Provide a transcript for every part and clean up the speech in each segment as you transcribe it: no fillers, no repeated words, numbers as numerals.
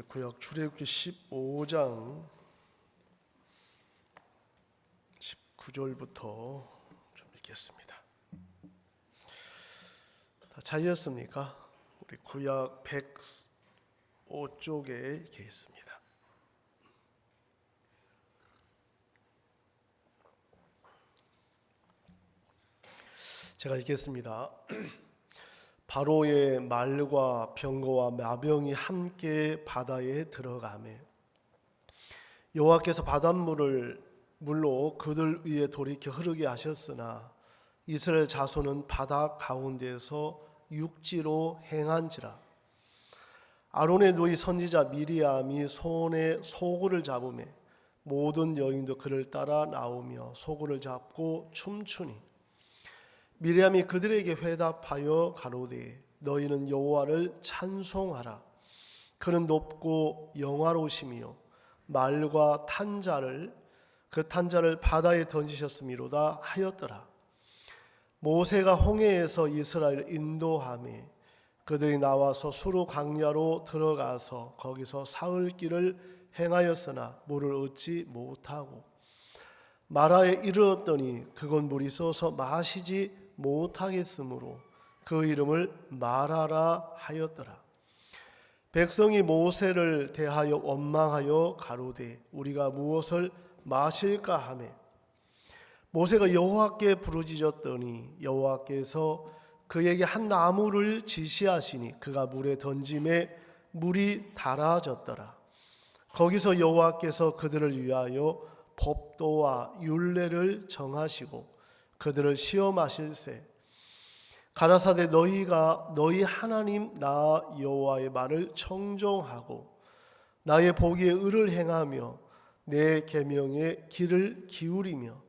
구약 출애굽기 15장 19절부터 좀 읽겠습니다. 다 찾으셨습니까? 우리 구약 105쪽에 이렇게 있습니다. 제가 읽겠습니다. 바로의 말과 병거와 마병이 함께 바다에 들어가매 여호와께서 바닷물로 그들 위에 돌이켜 흐르게 하셨으나 이스라엘 자손은 바다 가운데서 육지로 행한지라. 아론의 누이 선지자 미리암이 손에 소굴을 잡으매 모든 여인도 그를 따라 나오며 소굴을 잡고 춤추니 미리암이 그들에게 회답하여 가로되 너희는 여호와를 찬송하라. 그는 높고 영화로우시며 말과 그 탄자를 바다에 던지셨음이로다 하였더라. 모세가 홍해에서 이스라엘을 인도하매 그들이 나와서 수르 광야로 들어가서 거기서 사흘 길을 행하였으나 물을 얻지 못하고 마라에 이르렀더니 그곳 물이 쏘서 마시지 못하겠으므로 그 이름을 마라라 하였더라. 백성이 모세를 대하여 원망하여 가로되 우리가 무엇을 마실까 하매 모세가 여호와께 부르짖었더니 여호와께서 그에게 한 나무를 지시하시니 그가 물에 던짐에 물이 달아졌더라. 거기서 여호와께서 그들을 위하여 법도와 율례를 정하시고 그들을 시험하실세 가라사대 너희가 너희 하나님 나 여호와의 말을 청종하고 나의 보기에 의를 행하며 내 계명에 귀를 기울이며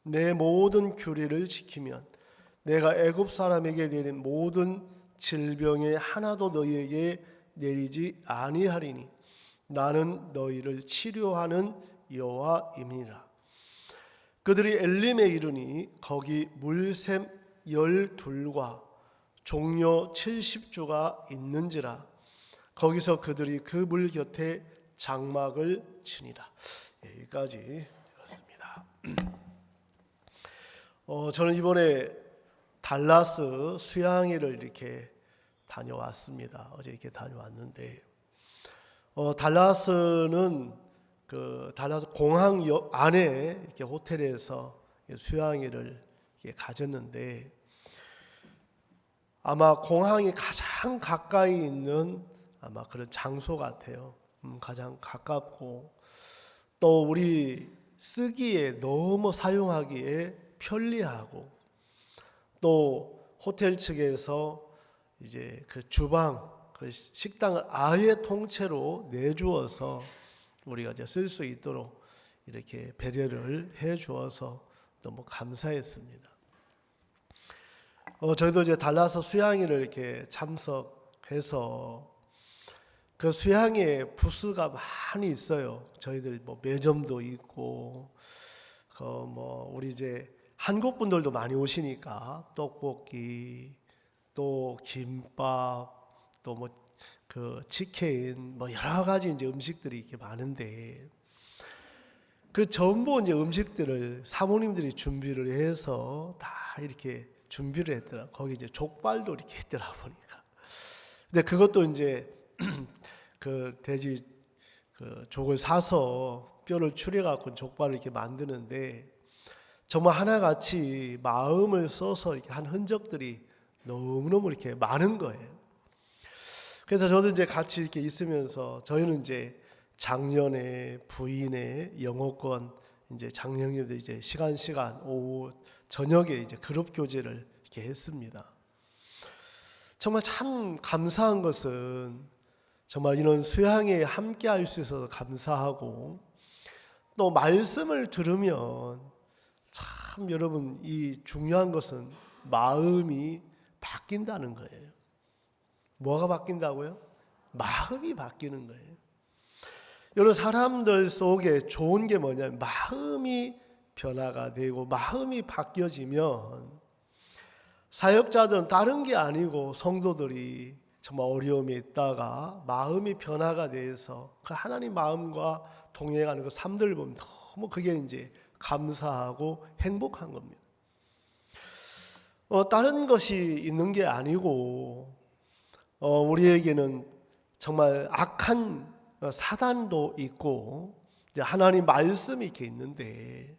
내 모든 규례를 지키면 내가 애굽 사람에게 내린 모든 질병의 하나도 너희에게 내리지 아니하리니 나는 너희를 치료하는 여호와임이라. 그들이 엘림에 이르니 거기 물샘 12과 종려 70주가 있는지라. 거기서 그들이 그 물 곁에 장막을 치니라. 여기까지 읽었습니다. 저는 이번에 달라스 수양회를 이렇게 다녀왔습니다. 어제 이렇게 다녀왔는데 달라스는 그 달라스 공항 안에 이렇게 호텔에서 수양회를 가졌는데 아마 공항이 가장 가까이 있는 아마 그런 장소 같아요. 가장 가깝고 또 우리 쓰기에 너무 사용하기에 편리하고 또 호텔 측에서 이제 그 주방, 그 식당을 아예 통째로 내주어서 우리가 이제 쓸 수 있도록 이렇게 배려를 해 주어서 너무 감사했습니다. 저희도 이제 달라스 수양회를 이렇게 참석해서 그 수양회 부스가 많이 있어요. 저희들 뭐 매점도 있고 우리 이제 한국 분들도 많이 오시니까 떡볶이 또 김밥 또 그 치킨 여러 가지 이제 음식들이 이렇게 많은데 그 전부 이제 음식들을 사모님들이 준비를 해서 다 이렇게 준비를 했더라. 거기 이제 족발도 이렇게 있더라 보니까. 근데 그것도 이제 그 돼지 그 족을 사서 뼈를 추려 갖고 족발을 이렇게 만드는데 정말 하나같이 마음을 써서 이렇게 한 흔적들이 너무너무 이렇게 많은 거예요. 그래서 저도 이제 같이 이렇게 있으면서 저희는 이제 작년에 부인의 영어권 이제 작년에도 이제 시간 오후 저녁에 이제 그룹 교제를 이렇게 했습니다. 정말 참 감사한 것은 정말 이런 수양회에 함께 할 수 있어서 감사하고 또 말씀을 들으면 참 여러분 이 중요한 것은 마음이 바뀐다는 거예요. 뭐가 바뀐다고요? 마음이 바뀌는 거예요. 여러분 사람들 속에 좋은 게 뭐냐면 마음이 변화가 되고 마음이 바뀌어지면 사역자들은 다른 게 아니고 성도들이 정말 어려움에 있다가 마음이 변화가 돼서 그 하나님 마음과 동행하는 그 삶들을 보면 너무 그게 이제 감사하고 행복한 겁니다. 다른 것이 있는 게 아니고 우리에게는 정말 악한 사단도 있고 이제 하나님 말씀이 이렇게 있는데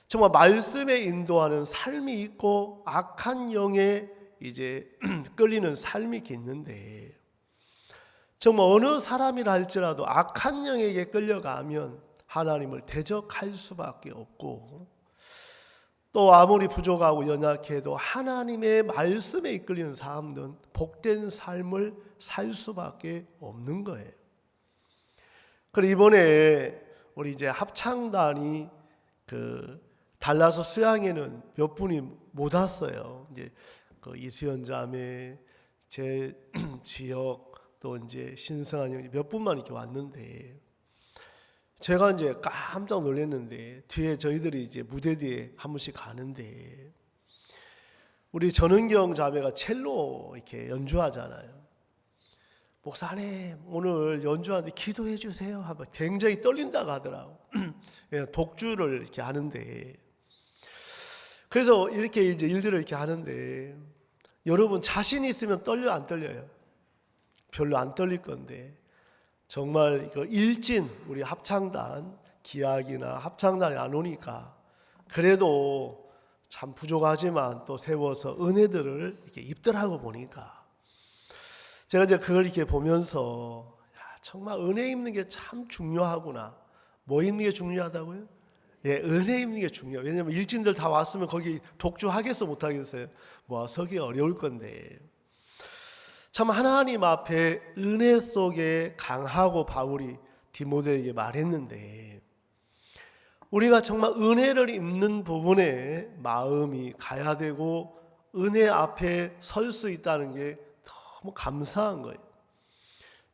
정말 말씀에 인도하는 삶이 있고 악한 영에 이제 끌리는 삶이 이렇게 있는데 정말 어느 사람이라 할지라도 악한 영에게 끌려가면 하나님을 대적할 수밖에 없고 또 아무리 부족하고 연약해도 하나님의 말씀에 이끌리는 사람들은 복된 삶을 살 수밖에 없는 거예요. 그리고 이번에 우리 이제 합창단이 그 달라서 수양에는 몇 분이 못 왔어요. 이제 그 이수연 자매, 제 지역 또 이제 신성한 형님 몇 분만 이렇게 왔는데 제가 이제 깜짝 놀랐는데 뒤에 저희들이 이제 무대 뒤에 한 분씩 가는데 우리 전은경 자매가 첼로 이렇게 연주하잖아요. 목사님 오늘 연주하는데 기도해 주세요 하면 굉장히 떨린다고 하더라고. 독주를 이렇게 하는데 그래서 이렇게 이제 일들을 이렇게 하는데 여러분 자신 있으면 떨려 안 떨려요? 별로 안 떨릴 건데 정말 그 일진 우리 합창단 기악이나 합창단이 안 오니까 그래도 참 부족하지만 또 세워서 은혜들을 이렇게 입더라고 보니까 제가 이제 그걸 이렇게 보면서 정말 은혜 입는 게 참 중요하구나. 뭐 입는 게 중요하다고요? 예, 은혜 입는 게 중요해요. 왜냐하면 일진들 다 왔으면 거기 독주하겠어 못하겠어요? 뭐 서기 어려울 건데 참 하나님 앞에 은혜 속에 강하고 바울이 디모데에게 말했는데 우리가 정말 은혜를 입는 부분에 마음이 가야 되고 은혜 앞에 설 수 있다는 게 너무 감사한 거예요.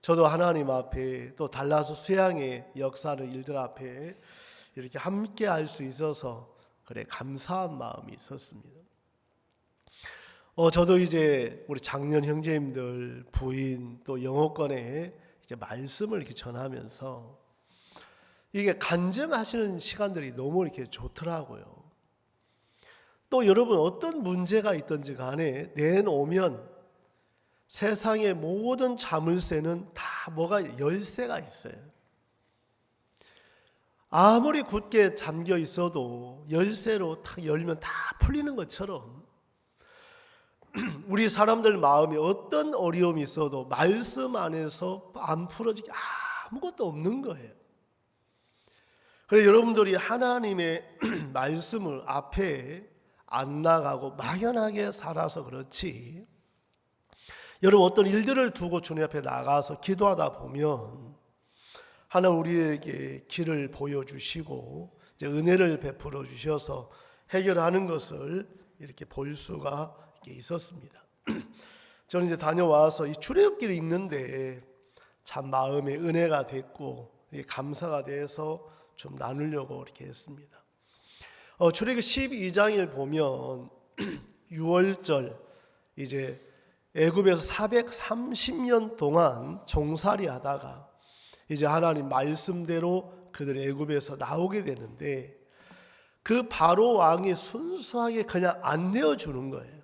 저도 하나님 앞에 또 달라서 수양의 역사를 일들 앞에 이렇게 함께 할 수 있어서 그래 감사한 마음이 있었습니다. 저도 이제 우리 장년 형제님들 부인 또 영어권에 이제 말씀을 이렇게 전하면서 이게 간증하시는 시간들이 너무 이렇게 좋더라고요. 또 여러분 어떤 문제가 있든지 간에 내놓으면 세상의 모든 자물쇠는 다 뭐가 열쇠가 있어요. 아무리 굳게 잠겨 있어도 열쇠로 탁 열면 다 풀리는 것처럼 우리 사람들 마음에 어떤 어려움이 있어도 말씀 안에서 안 풀어지게 아무것도 없는 거예요. 그래서 여러분들이 하나님의 말씀을 앞에 안 나가고 막연하게 살아서 그렇지 여러분 어떤 일들을 두고 주님 앞에 나가서 기도하다 보면 하나님 우리에게 길을 보여주시고 이제 은혜를 베풀어 주셔서 해결하는 것을 이렇게 볼 수가 있었습니다. 저는 이제 다녀와서 이 출애굽기를 읽는데 참 마음에 은혜가 됐고 감사가 돼서 좀 나누려고 이렇게 했습니다. 출애굽기 12장을 보면 6월절 이제 애굽에서 430년 동안 종살이 하다가 이제 하나님 말씀대로 그들이 애굽에서 나오게 되는데 그 바로 왕이 순수하게 그냥 안 내어주는 거예요.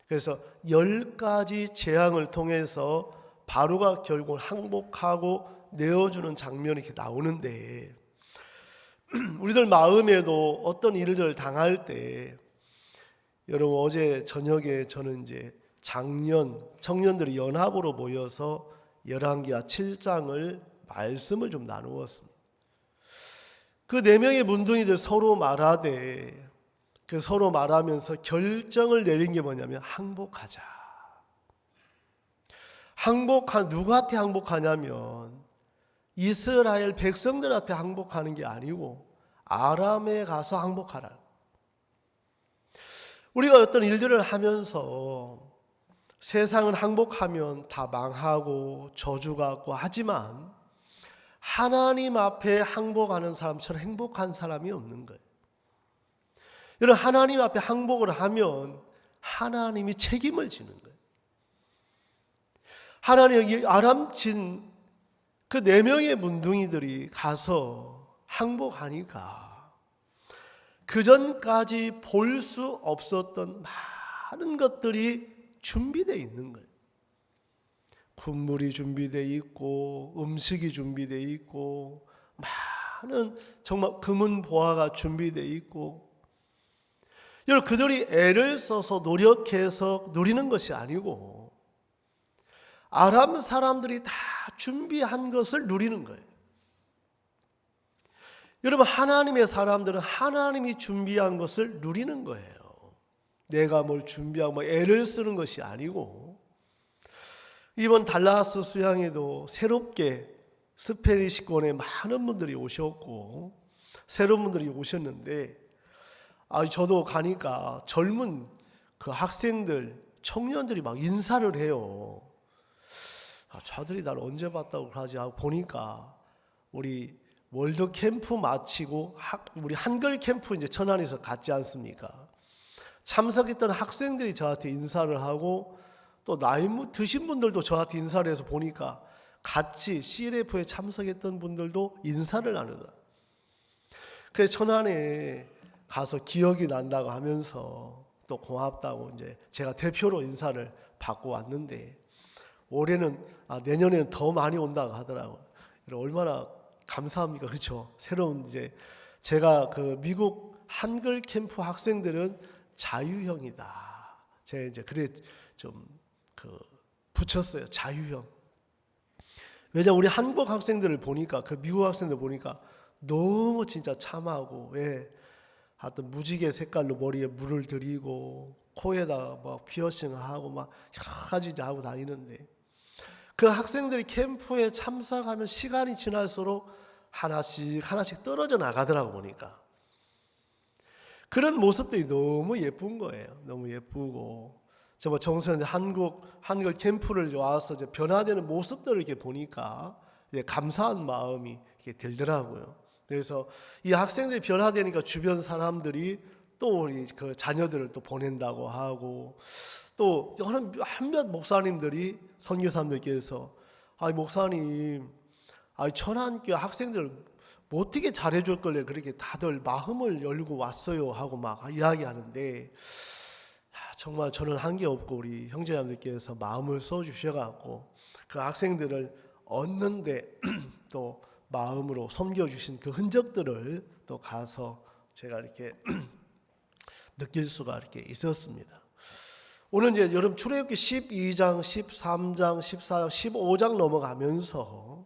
그래서 10가지 재앙을 통해서 바로가 결국 항복하고 내어주는 장면이 이렇게 나오는데 우리들 마음에도 어떤 일을 당할 때 여러분 어제 저녁에 저는 이제 청년들이 연합으로 모여서 열왕기하 7장을 말씀을 좀 나누었습니다. 그 4명의 문둥이들 서로 말하되 그 서로 말하면서 결정을 내린 게 뭐냐면 항복하자. 누구한테 항복하냐면 이스라엘 백성들한테 항복하는 게 아니고 아람에 가서 항복하라. 우리가 어떤 일들을 하면서 세상은 항복하면 다 망하고 저주가 있고 하지만 하나님 앞에 항복하는 사람처럼 행복한 사람이 없는 거예요. 여러분 하나님 앞에 항복을 하면 하나님이 책임을 지는 거예요. 하나님이 아람친 그 4명의 문둥이들이 가서 항복하니까 그 전까지 볼 수 없었던 많은 것들이 준비되어 있는 거예요. 군물이 준비되어 있고 음식이 준비되어 있고 많은 정말 금은 보화가 준비되어 있고, 여러분 그들이 애를 써서 노력해서 누리는 것이 아니고 아람 사람들이 다 준비한 것을 누리는 거예요. 여러분 하나님의 사람들은 하나님이 준비한 것을 누리는 거예요. 내가 뭘 준비하고 애를 쓰는 것이 아니고, 이번 달라스 수양에도 새롭게 스페니시권에 많은 분들이 오셨고 새로운 분들이 오셨는데, 저도 가니까 젊은 그 학생들, 청년들이 막 인사를 해요. 저들이 날 언제 봤다고 그러지 하고 보니까 우리 월드 캠프 마치고 우리 한글 캠프 이제 천안에서 갔지 않습니까? 참석했던 학생들이 저한테 인사를 하고, 또 나이 드신 분들도 저한테 인사를 해서 보니까 같이 CLF에 참석했던 분들도 인사를 나누더라. 그래서 천안에 가서 기억이 난다고 하면서 또 고맙다고 이제 제가 대표로 인사를 받고 왔는데, 올해는 내년에는 더 많이 온다고 하더라고요. 얼마나 감사합니까, 그렇죠? 새로운 이제 제가 그 미국 한글 캠프 학생들은 자유형이다. 제가 이제 그래 좀 붙였어요, 자유형. 왜냐 우리 한국 학생들을 보니까, 그 미국 학생들 보니까 너무 진짜 참하고, 하여튼 무지개 색깔로 머리에 물을 들이고 코에다가 막 피어싱하고 막 여러 가지 하고 다니는데, 그 학생들이 캠프에 참석하면 시간이 지날수록 하나씩 떨어져 나가더라고 보니까. 그런 모습들이 너무 예쁜 거예요. 너무 예쁘고, 정말 정선이 한글 캠프를 와서 이제 변화되는 모습들을 이렇게 보니까 이제 감사한 마음이 이렇게 들더라고요. 그래서 이 학생들이 변화되니까 주변 사람들이 또 우리 그 자녀들을 또 보낸다고 하고, 또 한몇 목사님들이 선교사님들께서 목사님, 천안교 학생들 어떻게 잘해줄 걸래 그렇게 다들 마음을 열고 왔어요 하고 막 이야기하는데, 정말 저는 한 게 없고 우리 형제자매들께서 마음을 써주셔갖고 그 학생들을 얻는데 또 마음으로 섬겨주신 그 흔적들을 또 가서 제가 이렇게 느낄 수가 이렇게 있었습니다. 오늘 이제 여러분 출애굽기 12장, 13장, 14장, 15장 넘어가면서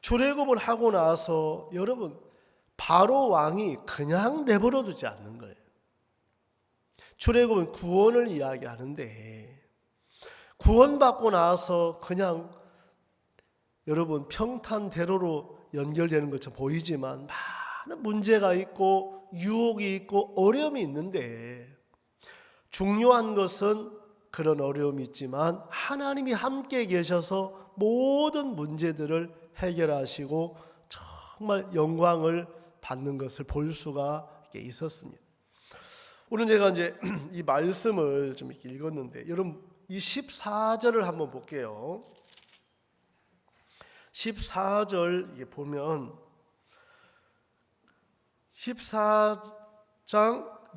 출애굽을 하고 나서 여러분 바로 왕이 그냥 내버려 두지 않는 거예요. 출애굽은 구원을 이야기하는데, 구원받고 나서 그냥 여러분 평탄대로로 연결되는 것처럼 보이지만 많은 문제가 있고 유혹이 있고 어려움이 있는데, 중요한 것은 그런 어려움이 있지만 하나님이 함께 계셔서 모든 문제들을 해결하시고 정말 영광을 받는 것을 볼 수가 있었습니다. 오늘 제가 이제 이 말씀을 좀 이렇게 읽었는데, 여러분 이 14절을 한번 볼게요. 14절 이게 보면 14장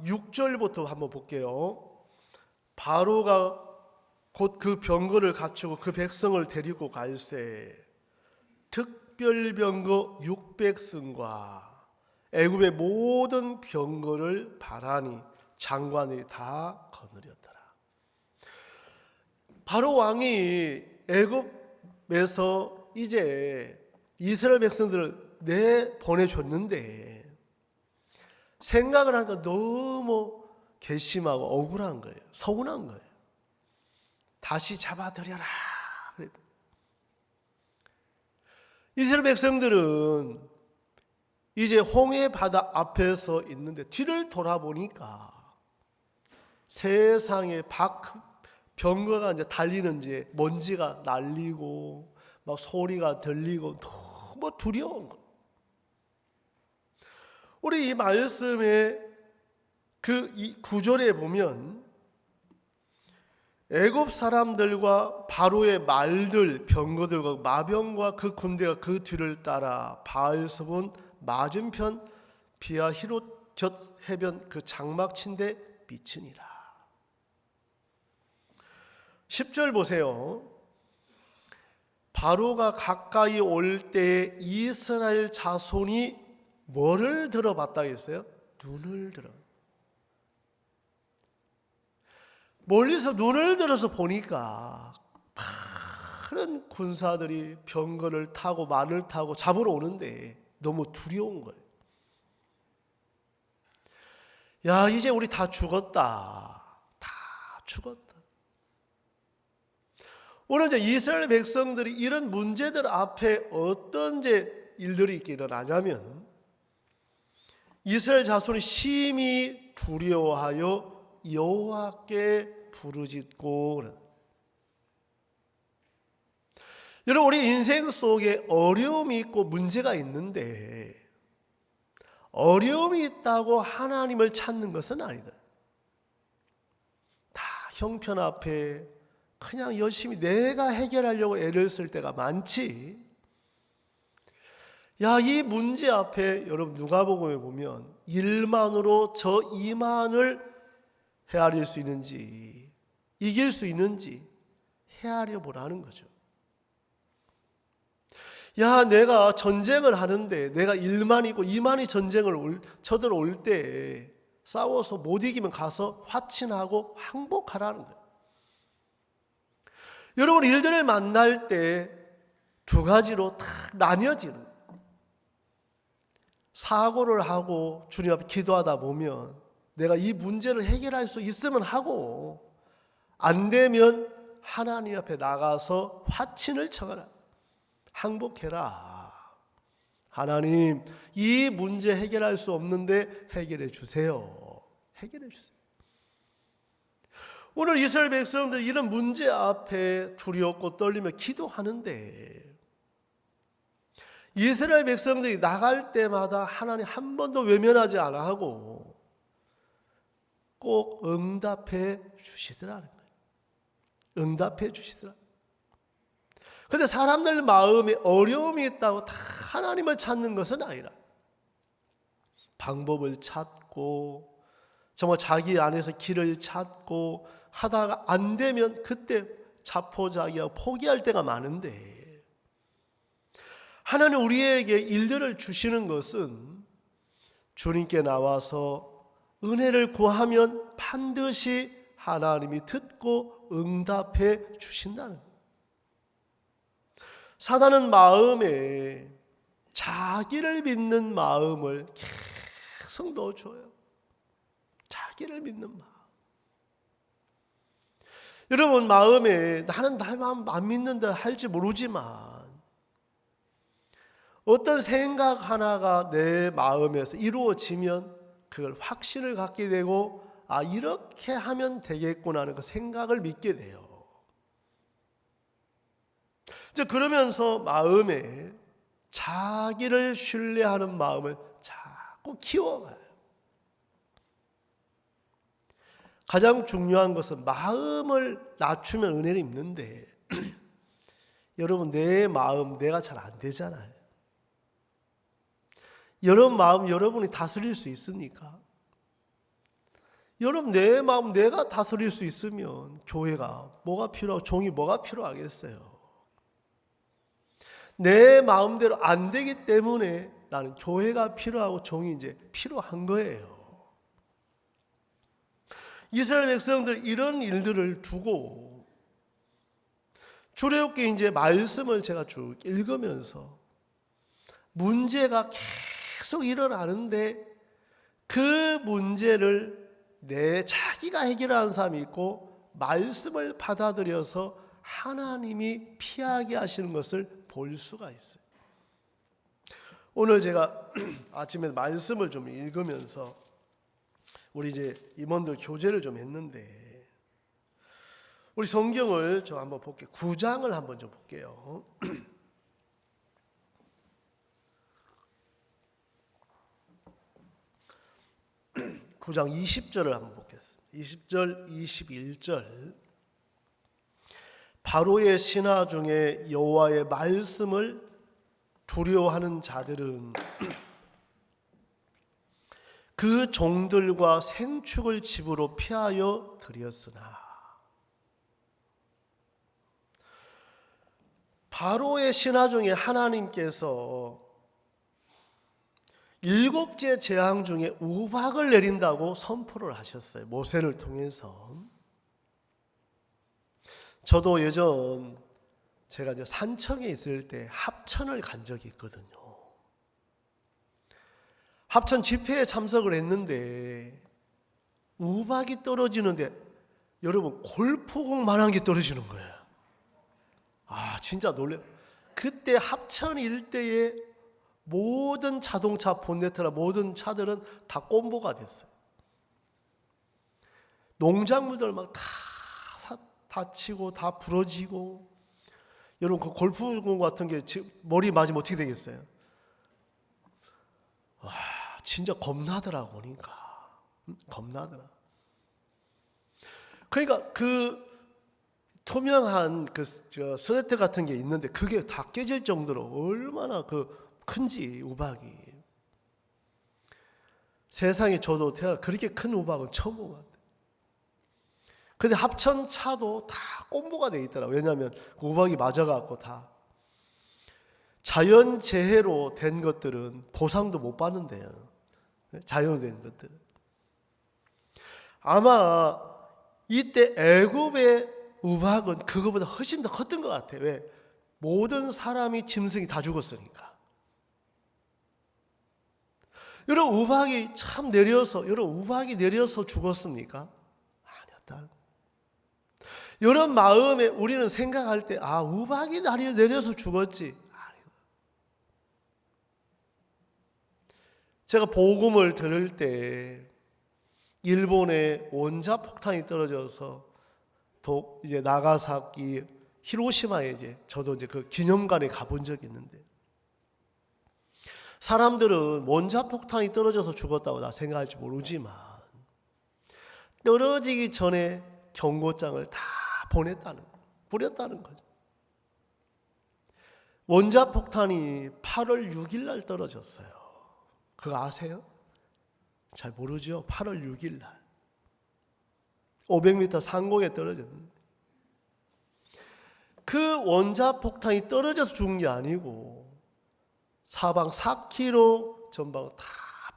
6절부터 한번 볼게요. 바로가 곧 그 병거를 갖추고 그 백성을 데리고 갈새 특별병거 600승과 애굽의 모든 병거를 바라니 장관이 다 거느렸더라. 바로 왕이 애굽에서 이제 이스라엘 백성들을 내보내줬는데 생각을 하니까 너무 괘씸하고 억울한 거예요. 서운한 거예요. 다시 잡아들여라. 이스라엘 백성들은 이제 홍해 바다 앞에서 있는데 뒤를 돌아보니까 세상에 병거가 이제 달리는 이제 먼지가 날리고 막 소리가 들리고 너무 두려운 거. 우리 이 말씀의 그 이 구절에 보면 애굽 사람들과 바로의 말들, 병거들과 마병과 그 군대가 그 뒤를 따라 바알스본 맞은편 비아히롯 곁 해변 그 장막 친데 미치니라. 10절 보세요. 바로가 가까이 올 때에 이스라엘 자손이 뭐를 들어봤다 했어요? 눈을 들어. 멀리서 눈을 들어서 보니까 많은 군사들이 병거를 타고 말을 타고 잡으러 오는데 너무 두려운 거예요. 야, 이제 우리 다 죽었다. 다 죽었다. 오늘 이제 이스라엘 백성들이 이런 문제들 앞에 어떤 이제 일들이 있게 일어나냐면, 이스라엘 자손이 심히 두려워하여 여호와께 부르짖고. 여러분, 우리 인생 속에 어려움이 있고 문제가 있는데 어려움이 있다고 하나님을 찾는 것은 아니다. 다 형편 앞에 그냥 열심히 내가 해결하려고 애를 쓸 때가 많지. 야, 이 문제 앞에 여러분 누가복음에 보면 일만으로 저 이만을 헤아릴 수 있는지, 이길 수 있는지 헤아려 보라는 거죠. 야, 내가 전쟁을 하는데 내가 1만이고 2만이 전쟁을 쳐들어올 때 싸워서 못 이기면 가서 화친하고 항복하라는 거예요. 여러분, 일들을 만날 때 두 가지로 다 나뉘어지는 거예요. 사고를 하고 주님 앞에 기도하다 보면 내가 이 문제를 해결할 수 있으면 하고, 안 되면 하나님 앞에 나가서 화친을 청하라. 항복해라. 하나님, 이 문제 해결할 수 없는데 해결해 주세요. 해결해 주세요. 오늘 이스라엘 백성들 이런 문제 앞에 두렵고 떨리며 기도하는데, 이스라엘 백성들이 나갈 때마다 하나님 한 번도 외면하지 않아 하고 꼭 응답해 주시더라는 거예요. 응답해 주시더라. 그런데 사람들 마음에 어려움이 있다고 다 하나님을 찾는 것은 아니라, 방법을 찾고 정말 자기 안에서 길을 찾고 하다가 안 되면 그때 자포자기하고 포기할 때가 많은데, 하나님 우리에게 일들을 주시는 것은 주님께 나와서 은혜를 구하면 반드시 하나님이 듣고 응답해 주신다는 거예요. 사단은 마음에 자기를 믿는 마음을 계속 넣어줘요. 자기를 믿는 마음. 여러분, 마음에 나는 날 마음 안 믿는다 할지 모르지만 어떤 생각 하나가 내 마음에서 이루어지면 그걸 확신을 갖게 되고, 아, 이렇게 하면 되겠구나 하는 그 생각을 믿게 돼요. 이제 그러면서 마음에 자기를 신뢰하는 마음을 자꾸 키워가요. 가장 중요한 것은 마음을 낮추면 은혜를 입는데 여러분, 내 마음 내가 잘 안 되잖아요. 여러분 마음 여러분이 다스릴 수 있습니까? 여러분, 내 마음 내가 다스릴 수 있으면 교회가 뭐가 필요하고 종이 뭐가 필요하겠어요? 내 마음대로 안 되기 때문에 나는 교회가 필요하고 종이 이제 필요한 거예요. 이스라엘 백성들 이런 일들을 두고 출애굽기 이제 말씀을 제가 쭉 읽으면서 문제가 계속 일어나는데 그 문제를 자기가 해결하는 사람이 있고 말씀을 받아들여서 하나님이 피하게 하시는 것을 볼 수가 있어요. 오늘 제가 아침에 말씀을 좀 읽으면서 우리 이제 임원들 교제를 좀 했는데, 우리 성경을 저 한번 볼게요. 9장을 한번 좀 볼게요. 9장 20절을 한번 보겠습니다. 20절, 21절. 바로의 신하 중에 여호와의 말씀을 두려워하는 자들은 그 종들과 생축을 집으로 피하여 들였으나 바로의 신하 중에 하나님께서 7째 재앙 중에 우박을 내린다고 선포를 하셨어요. 모세를 통해서. 저도 예전 제가 이제 산청에 있을 때 합천을 간 적이 있거든요. 합천 집회에 참석을 했는데 우박이 떨어지는데 여러분 골프공만한 게 떨어지는 거예요. 진짜 놀래요. 그때 합천 일대에 모든 자동차 본네트나 모든 차들은 다 꼼보가 됐어요. 농작물들 막 다 다치고 다 부러지고. 여러분 그 골프공 같은 게 머리 맞으면 어떻게 되겠어요? 진짜 겁나더라고 보니까. 겁나더라. 그러니까 그 투명한 그 스레트 같은 게 있는데 그게 다 깨질 정도로 얼마나 그 큰지 우박이. 세상에 저도 그렇게 큰 우박은 처음 본 것 같아요. 근데 합천차도 다 꼼보가 돼 있더라고요. 왜냐하면 그 우박이 맞아갖고 다. 자연재해로 된 것들은 보상도 못 받는데요. 자연된 것들은. 아마 이때 애굽의 우박은 그거보다 훨씬 더 컸던 것 같아요. 왜? 모든 사람이 짐승이 다 죽었으니까. 여러분 우박이 참 내려서, 여러분 우박이 내려서 죽었습니까? 아니었다. 여러분 마음에 우리는 생각할 때 우박이 내려서 죽었지. 제가 복음을 들을 때 일본에 원자폭탄이 떨어져서 이제 나가사키, 히로시마에 저도 그 기념관에 가본 적이 있는데 사람들은 원자폭탄이 떨어져서 죽었다고 나 생각할지 모르지만 떨어지기 전에 경고장을 다 뿌렸다는 거죠. 원자폭탄이 8월 6일 날 떨어졌어요. 그거 아세요? 잘 모르죠? 8월 6일 날 500m 상공에 떨어졌는데 그 원자폭탄이 떨어져서 죽은 게 아니고 사방 4km 전방 다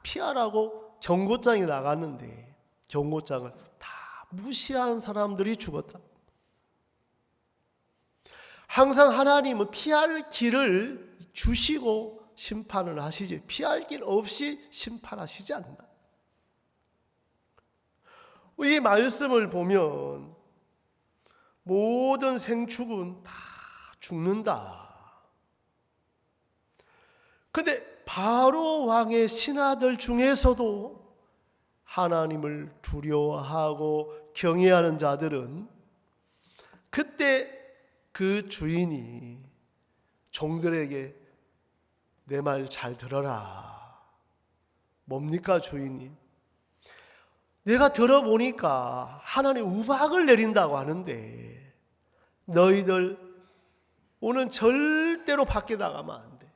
피하라고 경고장이 나갔는데 경고장을 다 무시한 사람들이 죽었다. 항상 하나님은 피할 길을 주시고 심판을 하시지 피할 길 없이 심판하시지 않는다. 이 말씀을 보면 모든 생축은 다 죽는다. 근데 바로 왕의 신하들 중에서도 하나님을 두려워하고 경외하는 자들은 그때 그 주인이 종들에게 내 말 잘 들어라. 뭡니까 주인이? 내가 들어보니까 하나님 우박을 내린다고 하는데 너희들 오늘 절대로 밖에 나가면 안 돼.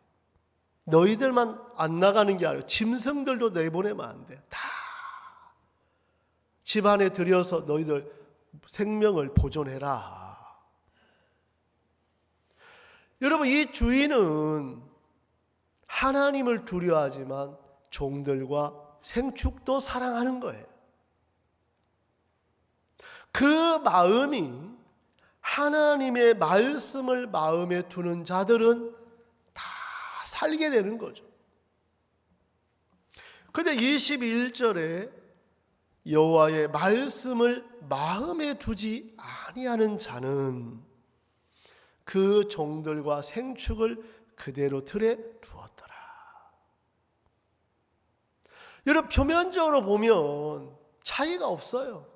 너희들만 안 나가는 게 아니라 짐승들도 내보내면 안 돼. 다 집안에 들여서 너희들 생명을 보존해라. 여러분 이 주인은 하나님을 두려워하지만 종들과 생축도 사랑하는 거예요. 그 마음이 하나님의 말씀을 마음에 두는 자들은 다 살게 되는 거죠. 그런데 21절에 여호와의 말씀을 마음에 두지 아니하는 자는 그 종들과 생축을 그대로 틀에 두었더라. 여러분 표면적으로 보면 차이가 없어요.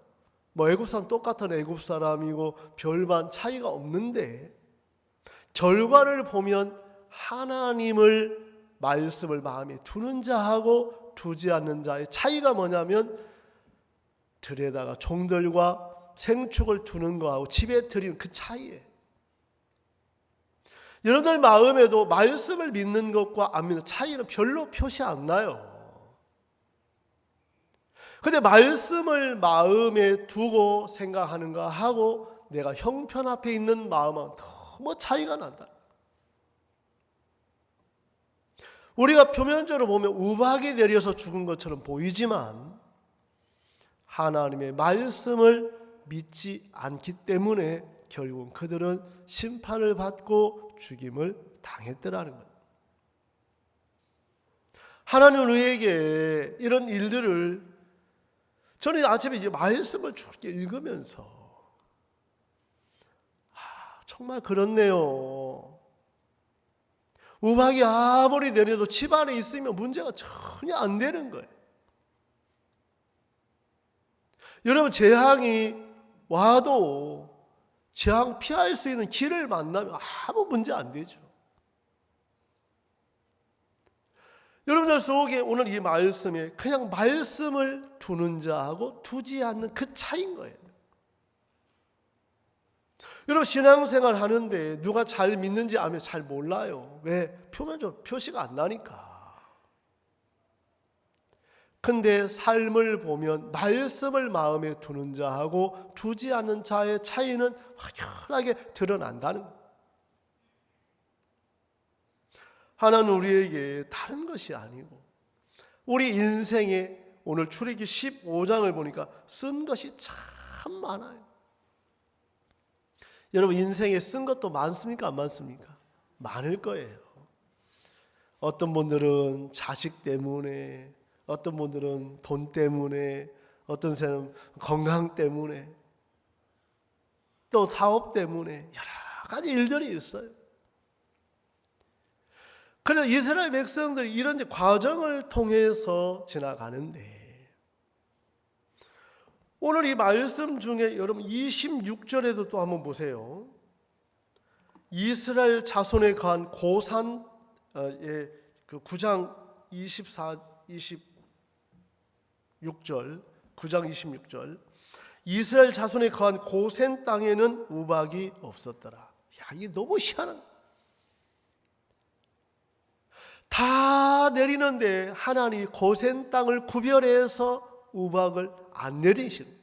애굽 사람 똑같은 애굽 사람이고 별반 차이가 없는데 결과를 보면 하나님을 말씀을 마음에 두는 자하고 두지 않는 자의 차이가 뭐냐면 들에다가 종들과 생축을 두는 거하고 집에 드리는 그 차이예요. 여러분들 마음에도 말씀을 믿는 것과 안 믿는 차이는 별로 표시 안 나요. 근데 말씀을 마음에 두고 생각하는가 하고 내가 형편 앞에 있는 마음은 너무 차이가 난다. 우리가 표면적으로 보면 우박이 내려서 죽은 것처럼 보이지만 하나님의 말씀을 믿지 않기 때문에 결국은 그들은 심판을 받고 죽임을 당했더라는 거예요. 하나님은 우리에게 이런 일들을, 저는 아침에 이제 말씀을 쭉 읽으면서 정말 그렇네요. 우박이 아무리 내려도 집 안에 있으면 문제가 전혀 안 되는 거예요. 여러분, 재앙이 와도 재앙 피할 수 있는 길을 만나면 아무 문제 안 되죠. 여러분들 속에 오늘 이 말씀에 그냥 말씀을 두는 자하고 두지 않는 그 차이인 거예요. 여러분, 신앙생활 하는데 누가 잘 믿는지 알면 잘 몰라요. 왜? 표면적으로 표시가 안 나니까. 근데 삶을 보면 말씀을 마음에 두는 자하고 두지 않는 자의 차이는 확연하게 드러난다는 거예요. 하나는 우리에게 다른 것이 아니고 우리 인생에 오늘 출애굽기 15장을 보니까 쓴 것이 참 많아요. 여러분, 인생에 쓴 것도 많습니까? 안 많습니까? 많을 거예요. 어떤 분들은 자식 때문에, 어떤 분들은 돈 때문에, 어떤 사람은 건강 때문에, 또 사업 때문에 여러 가지 일들이 있어요. 그래서 이스라엘 백성들이 이런 과정을 통해서 지나가는데, 오늘 이 말씀 중에 여러분 26절에도 또 한번 보세요. 이스라엘 자손에 관한 고산의 그 9장 26절, 9장 26절. 이스라엘 자손에 관한 고센 땅에는 우박이 없었더라. 야, 이게 너무 희한한 거야. 다 내리는데 하나님이 고센 땅을 구별해서 우박을 안 내리시는.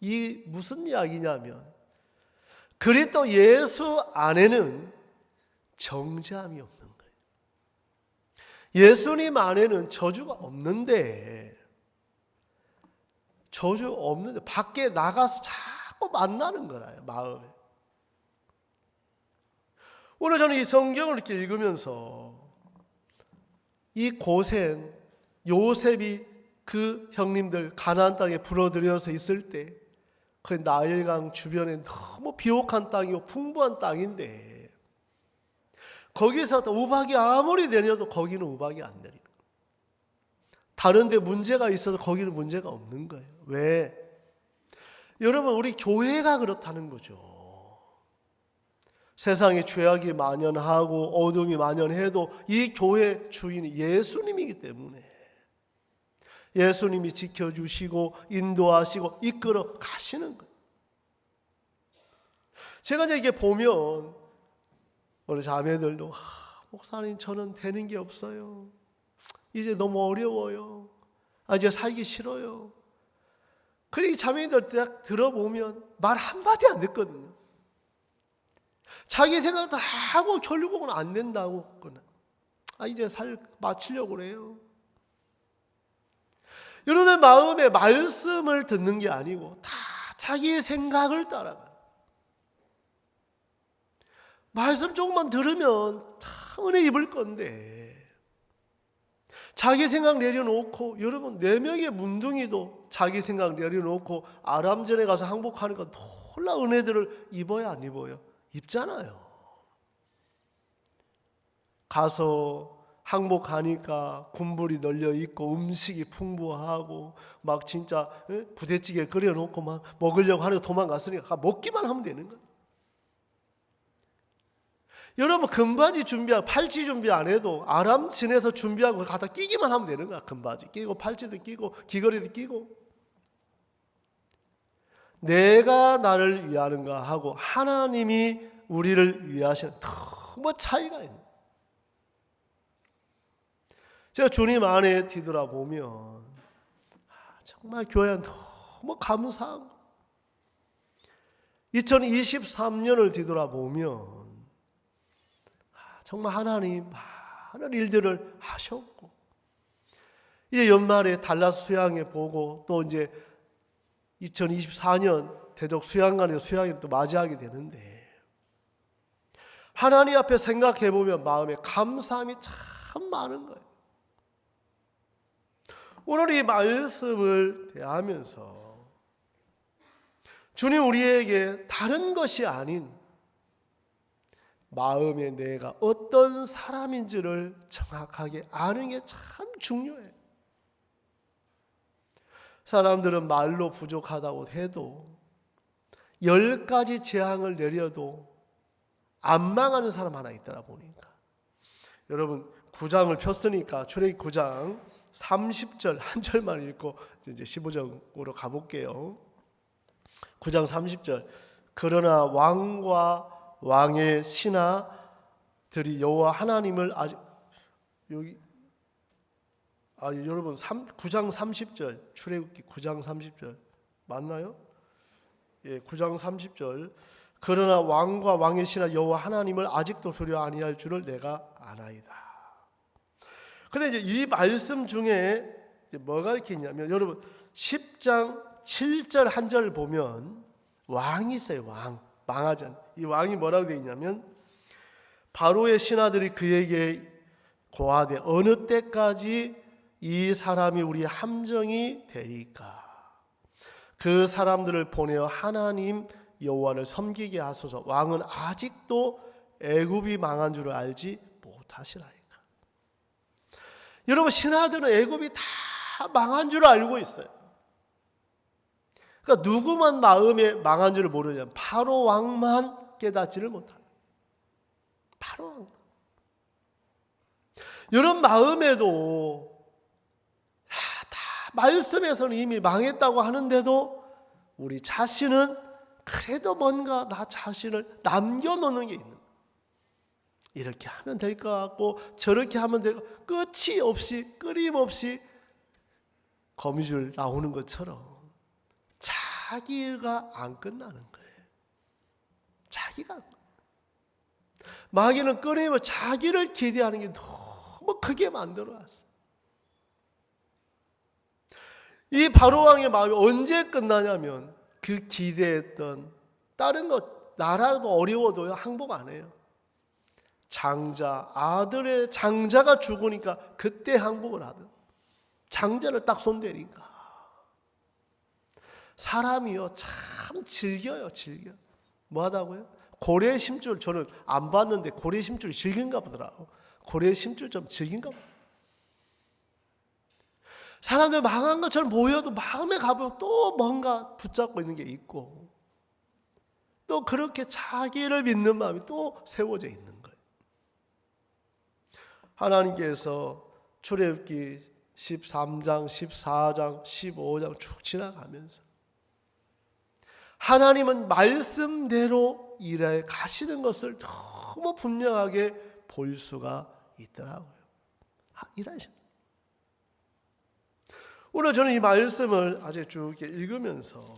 이 무슨 이야기냐면 그리스도 예수 안에는 정죄함이 없는 거예요. 예수님 안에는 저주가 없는데, 밖에 나가서 자꾸 만나는 거라요, 마음에. 오늘 저는 이 성경을 이렇게 읽으면서 이 고센, 요셉이 그 형님들 가나안 땅에 불어들여서 있을 때 그 나일강 주변에 너무 비옥한 땅이고 풍부한 땅인데 거기서 우박이 아무리 내려도 거기는 우박이 안 내리는 거예요. 다른 데 문제가 있어도 거기는 문제가 없는 거예요. 왜? 여러분, 우리 교회가 그렇다는 거죠. 세상에 죄악이 만연하고 어둠이 만연해도 이 교회 주인이 예수님이기 때문에 예수님이 지켜주시고 인도하시고 이끌어 가시는 거예요. 제가 이제 이게 보면 우리 자매들도 목사님 저는 되는 게 없어요. 이제 너무 어려워요. 이제 살기 싫어요. 그래 이 자매들 딱 들어보면 말 한마디 안 듣거든요. 자기 생각 다 하고 결국은 안 된다고. 이제 마치려고 그래요. 여러분의 마음에 말씀을 듣는 게 아니고 다 자기의 생각을 따라가요. 말씀 조금만 들으면 참 은혜 입을 건데 자기 생각 내려놓고, 여러분 4명의 문둥이도 자기 생각 내려놓고 아람전에 가서 항복하니까 놀라 은혜들을 입어야 안 입어요? 입잖아요. 가서 항복하니까 군불이 널려 있고 음식이 풍부하고 막 진짜 부대찌개 끓여놓고 막 먹으려고 하려고 도망갔으니까 먹기만 하면 되는 거예요. 여러분 금바지 준비하고 팔찌 준비 안 해도 아람진에서 준비하고 갖다 끼기만 하면 되는 거야. 금바지 끼고 팔찌도 끼고 귀걸이도 끼고. 내가 나를 위하는가 하고 하나님이 우리를 위하시는 너무 차이가 있는. 제가 주님 안에 뒤돌아보면 정말 교회는 너무 감사한 거. 2023년을 뒤돌아보면 정말 하나님 많은 일들을 하셨고, 이제 연말에 달라스 수양회 보고 또 이제 2024년 대적 수양관에서 수양회를 또 맞이하게 되는데, 하나님 앞에 생각해 보면 마음에 감사함이 참 많은 거예요. 오늘 이 말씀을 대하면서 주님 우리에게 다른 것이 아닌 마음에 내가 어떤 사람인지를 정확하게 아는 게 참 중요해요. 사람들은 말로 부족하다고 해도 10가지 재앙을 내려도 안 망하는 사람 하나 있더라 보니까. 여러분 9장을 폈으니까 출애굽기 9장 30절 한 절만 읽고 이제 15장으로 가볼게요. 9장 30절. 그러나 왕과 왕의 신하들이 여호와 하나님을 아직 여기 여러분 9장 30절 출애굽기 9장 30절 맞나요? 예, 9장 30절. 그러나 왕과 왕의 신하 여호와 하나님을 아직도 두려워 아니할 줄을 내가 아나이다. 근데 이제 이 말씀 중에 뭐가 이렇게 있냐면, 여러분 10장 7절 한 절 보면 왕이 있어요. 망하전. 이 왕이 뭐라고 되어 있냐면, 바로의 신하들이 그에게 고하되 어느 때까지 이 사람이 우리 함정이 되리까? 그 사람들을 보내어 하나님 여호와를 섬기게 하소서. 왕은 아직도 애굽이 망한 줄을 알지 못하시라이까. 여러분 신하들은 애굽이 다 망한 줄 알고 있어요. 그러니까 누구만 마음에 망한 줄을 모르냐면 바로 왕만 깨닫지를 못하는. 바로 왕. 이런 마음에도 다 말씀에서는 이미 망했다고 하는데도 우리 자신은 그래도 뭔가 나 자신을 남겨놓는 게 있는 거예요. 이렇게 하면 될 것 같고 저렇게 하면 될 것 같고, 끝이 없이 끊임없이 거미줄 나오는 것처럼 자기가 안 끝나는 거예요. 자기가. 마귀는 끊임없이 자기를 기대하는 게 너무 크게 만들어놨어요. 이 바로왕의 마음이 언제 끝나냐면, 그 기대했던 다른 것 나라도 어려워도 항복 안 해요. 장자, 아들의 장자가 죽으니까 그때 항복을 하든, 장자를 딱 손대니까. 사람이요 참 즐겨요. 뭐 하다고요? 고래 심줄. 저는 안 봤는데 고래 심줄 즐긴가 보더라고. 고래 심줄 좀 즐긴가 보다. 사람들 망한 것처럼 보여도 마음에 가보면 또 뭔가 붙잡고 있는 게 있고, 또 그렇게 자기를 믿는 마음이 또 세워져 있는 거예요. 하나님께서 출애굽기 13장, 14장, 15장 쭉 지나가면서 하나님은 말씀대로 일해 가시는 것을 너무 분명하게 볼 수가 있더라고요. 일하시는. 오늘 저는 이 말씀을 아주 쭉 이렇게 읽으면서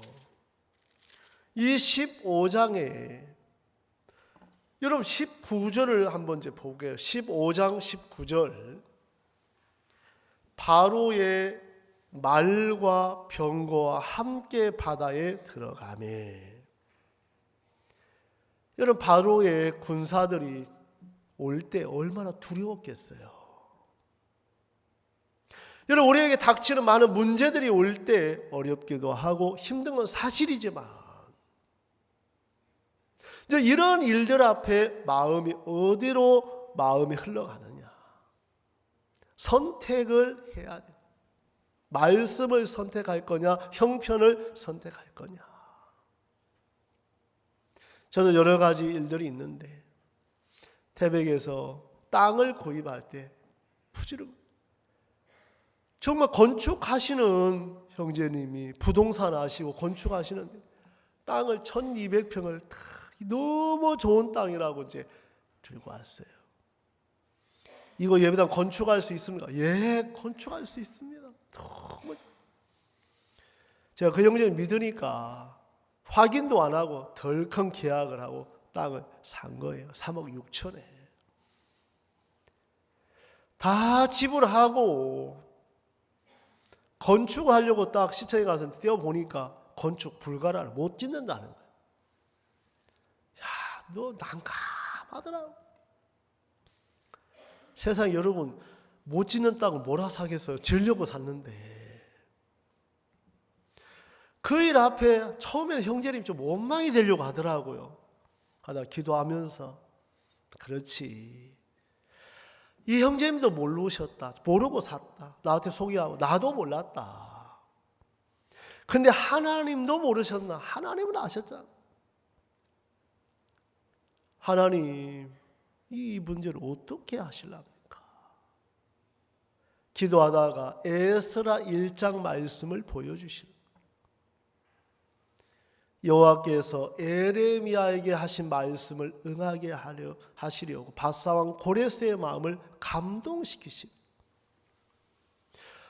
이 15장에 여러분 19절을 한번 이제 보게요. 15장 19절. 바로의 말과 병거와 함께 바다에 들어가매. 여러분 바로의 군사들이 올 때 얼마나 두려웠겠어요. 여러분 우리에게 닥치는 많은 문제들이 올 때 어렵기도 하고 힘든 건 사실이지만, 이제 이런 일들 앞에 마음이 어디로 마음이 흘러가느냐. 선택을 해야 돼. 말씀을 선택할 거냐, 형편을 선택할 거냐. 저도 여러 가지 일들이 있는데, 태백에서 땅을 구입할 때 부지런히 정말 건축하시는 형제님이 부동산 아시고 건축하시는데 땅을 1200평을 다 너무 좋은 땅이라고 이제 들고 왔어요. 이거 예배당 건축할 수 있습니까? 예, 건축할 수 있습니다. 너무 제가 그 형제를 믿으니까 확인도 안 하고 덜컹 계약을 하고 땅을 산 거예요. 3억 6천에. 다 지불하고 건축을 하려고 딱 시청에 가서 뛰어보니까 건축 불가라를 못 짓는다는 거예요. 야, 너 난감하더라고. 세상 여러분 못 짓는 땅을 뭐라 사겠어요? 지으려고 샀는데. 그 일 앞에 처음에는 형제님 좀 원망이 되려고 하더라고요. 하다 기도하면서 그렇지. 이 형제님도 모르셨다. 모르고 샀다. 나한테 소개하고 나도 몰랐다. 근데 하나님도 모르셨나? 하나님은 아셨잖아. 하나님 이 문제를 어떻게 하실랍니까? 기도하다가 에스라 1장 말씀을 보여주십니다. 여호와께서 에레미야에게 하신 말씀을 응하게 하시려고 바사왕 고레스의 마음을 감동시키십니다.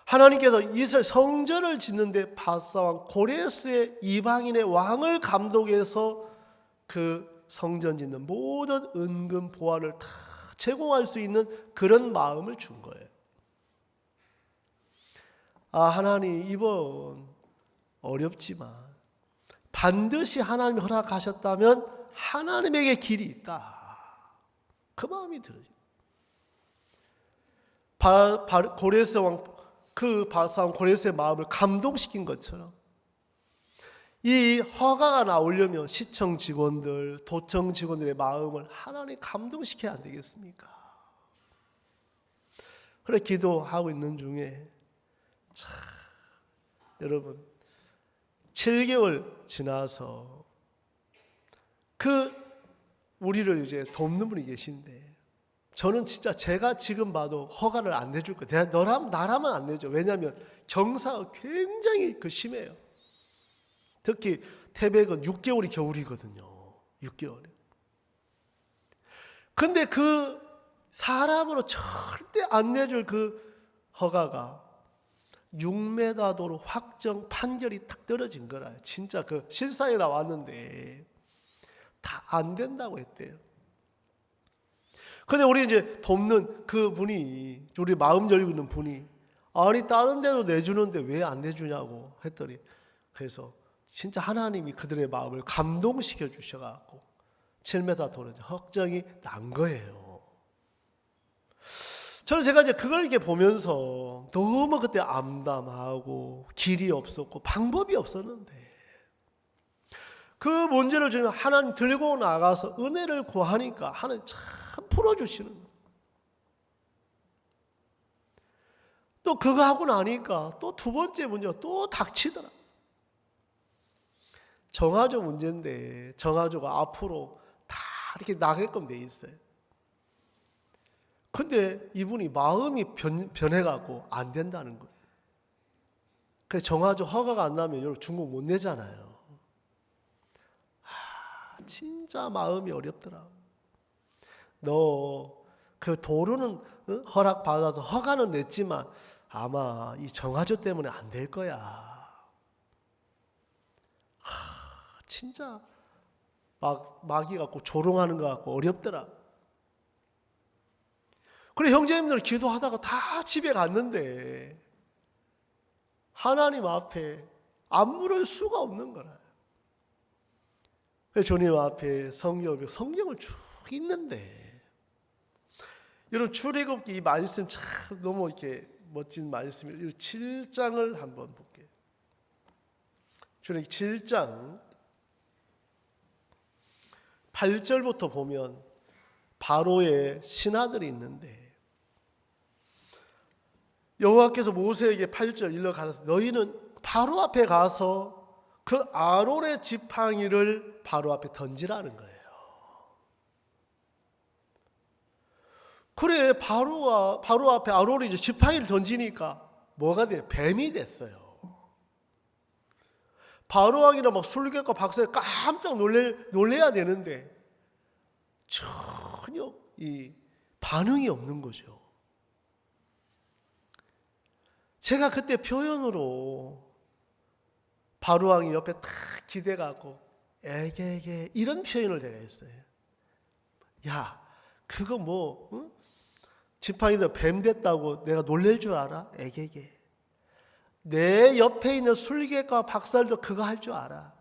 하나님께서 이스라엘 성전을 짓는데 바사왕 고레스의 이방인의 왕을 감독해서 그 성전 짓는 모든 은금 보화를 다 제공할 수 있는 그런 마음을 준 거예요. 아, 하나님 이번 어렵지만 반드시 하나님이 허락하셨다면 하나님에게 길이 있다. 그 마음이 들어요. 고레스 왕, 그 바사왕 고레스의 마음을 감동시킨 것처럼 이 허가가 나오려면 시청 직원들, 도청 직원들의 마음을 하나님 감동시켜야 안 되겠습니까? 그래 기도하고 있는 중에 참 여러분 7개월 지나서 그 우리를 이제 돕는 분이 계신데 저는 진짜 제가 지금 봐도 허가를 안 내줄 거예요. 나라면 안 내죠. 왜냐하면 경사가 굉장히 심해요. 특히 태백은 6개월이 겨울이거든요. 6개월. 근데 그 사람으로 절대 안 내줄 그 허가가 6m 도로 확정 판결이 딱 떨어진 거라. 진짜 그 실상이 나왔는데 다 안 된다고 했대요. 근데 우리 이제 돕는 그 분이, 우리 마음 열고 있는 분이, 아니 다른 데도 내주는데 왜 안 내주냐고 했더니, 그래서 진짜 하나님이 그들의 마음을 감동시켜 주셔갖고 7m 도로 확정이 난 거예요. 저는 제가 이제 그걸 이렇게 보면서 너무 그때 암담하고 길이 없었고 방법이 없었는데 그 문제를 주님 하나님 들고 나가서 은혜를 구하니까 하나님 참 풀어주시는 거예요. 또 그거 하고 나니까 또 두 번째 문제가 또 닥치더라. 정화조 문제인데 정화조가 앞으로 다 이렇게 나게끔 돼 있어요. 근데 이분이 마음이 변해갖고 안 된다는 거예요. 그래서 정화조 허가가 안 나면 여러분 중국 못 내잖아요. 진짜 마음이 어렵더라. 너 그 도로는 허락 받아서 허가는 냈지만 아마 이 정화조 때문에 안 될 거야. 진짜 마귀 같고 조롱하는 것 같고 어렵더라. 그래 형제님들 기도하다가 다 집에 갔는데 하나님 앞에 안 물을 수가 없는 거라. 주님 앞에 성경을 쭉 읽는데 여러분 출애굽기 이 말씀 참 너무 이렇게 멋진 말씀이에요. 7장을 한번 볼게요. 출애굽기 7장 8절부터 보면 바로의 신하들이 있는데 여호와께서 모세에게 8절 일러 가라사 너희는 바로 앞에 가서 그 아론의 지팡이를 바로 앞에 던지라는 거예요. 그래 바로 앞에 아론이 이제 지팡이를 던지니까 뭐가 돼? 뱀이 됐어요. 바로 왕이나 막 술객과 박사에 깜짝 놀래야 되는데 전혀 이 반응이 없는 거죠. 제가 그때 표현으로 바로 왕이 옆에 딱 기대갖고 에게게 이런 표현을 제가 했어요. 야, 그거 뭐 응? 지팡이도 뱀 됐다고 내가 놀랄 줄 알아? 에게게. 내 옆에 있는 술객과 박살도 그거 할 줄 알아.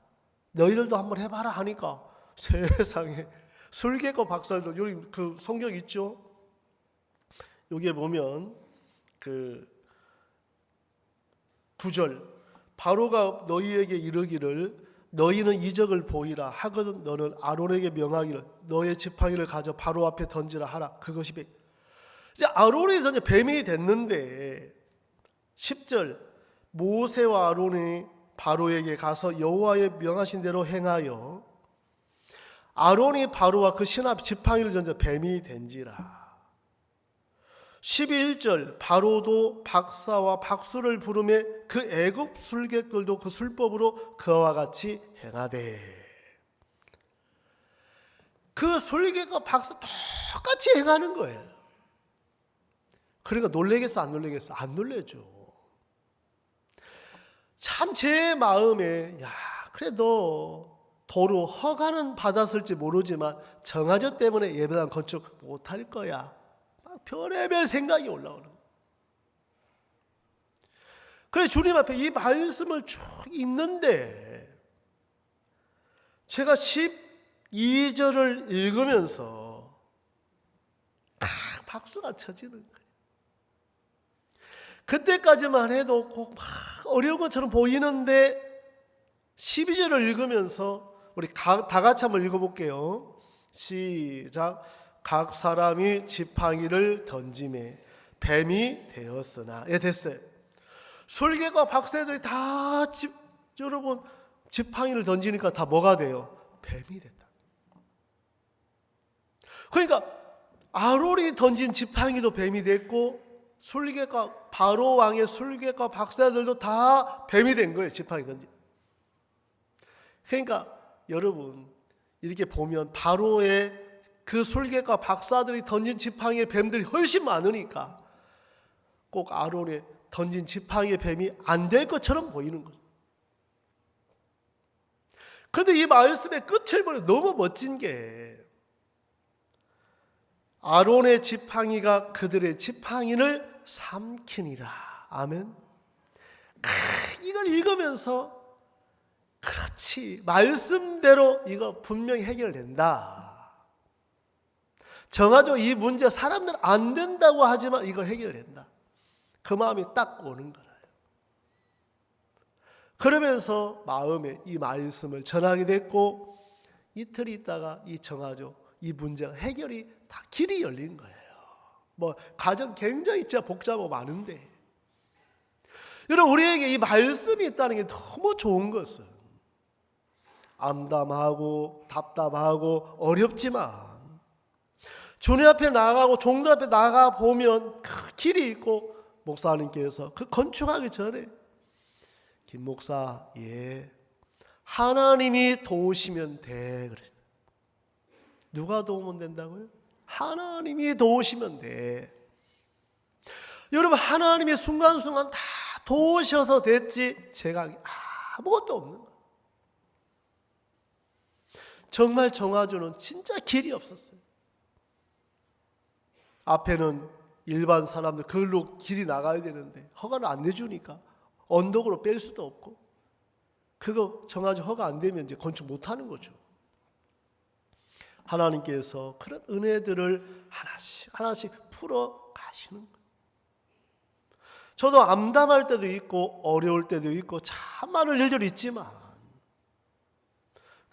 너희들도 한번 해봐라 하니까 세상에 술객과 박살도 여기 그 성경 있죠? 여기에 보면 그 9절 바로가 너희에게 이르기를 너희는 이적을 보이라 하거든 너는 아론에게 명하기를 너의 지팡이를 가져 바로 앞에 던지라 하라. 그것이 이제 아론이 던져 뱀이 됐는데 10절 모세와 아론이 바로에게 가서 여호와의 명하신 대로 행하여 아론이 바로와 그 신 앞 지팡이를 던져 뱀이 된지라. 11절 바로도 박사와 박수를 부르며 그 애굽 술객들도 그 술법으로 그와 같이 행하되. 그 술객과 박사 똑같이 행하는 거예요. 그러니까 놀래겠어 안 놀래겠어? 안 놀래죠. 참 제 마음에 야 그래 너 도로 허가는 받았을지 모르지만 정화조 때문에 예배당 건축 못할 거야. 별의별 생각이 올라오는 거예요. 그래 주님 앞에 이 말씀을 쭉 읽는데 제가 12절을 읽으면서 딱 박수가 쳐지는 거예요. 그때까지만 해도 꼭 막 어려운 것처럼 보이는데 12절을 읽으면서 우리 다 같이 한번 읽어볼게요. 시작. 각 사람이 지팡이를 던짐에 뱀이 되었으나. 예, 됐어요. 술객과 박사들이 다 여러분 지팡이를 던지니까 다 뭐가 돼요? 뱀이 됐다. 그러니까 아론이 던진 지팡이도 뱀이 됐고 술객과 바로 왕의 술객과 박사들도 다 뱀이 된 거예요. 지팡이 던지. 그러니까 여러분 이렇게 보면 바로의 그 술객과 박사들이 던진 지팡이의 뱀들이 훨씬 많으니까 꼭 아론의 던진 지팡이의 뱀이 안 될 것처럼 보이는 거죠. 그런데 이 말씀의 끝을 보면 너무 멋진 게 아론의 지팡이가 그들의 지팡이를 삼키니라. 아멘. 이걸 읽으면서 그렇지 말씀대로 이거 분명히 해결된다. 정화조 이 문제 사람들은 안 된다고 하지만 이거 해결된다. 그 마음이 딱 오는 거예요. 그러면서 마음에 이 말씀을 전하게 됐고 이틀 있다가 이 정화조 이 문제가 해결이 다 길이 열린 거예요. 뭐 과정 굉장히 진짜 복잡하고 많은데 여러분 우리에게 이 말씀이 있다는 게 너무 좋은 것은 암담하고 답답하고 어렵지만 주님 앞에 나가고 종들 앞에 나가 보면 그 길이 있고 목사님께서 그 건축하기 전에 김 목사 예 하나님이 도우시면 돼 그랬어요. 누가 도우면 된다고요? 하나님이 도우시면 돼. 여러분 하나님이 순간순간 다 도우셔서 됐지 제가 아무것도 없는 거예요. 정말 정화조는 진짜 길이 없었어요. 앞에는 일반 사람들 그걸로 길이 나가야 되는데 허가를 안 내주니까 언덕으로 뺄 수도 없고 그거 정화조 허가 안 되면 이제 건축 못하는 거죠. 하나님께서 그런 은혜들을 하나씩 풀어 가시는 거예요. 저도 암담할 때도 있고 어려울 때도 있고 참 많은 일들이 있지만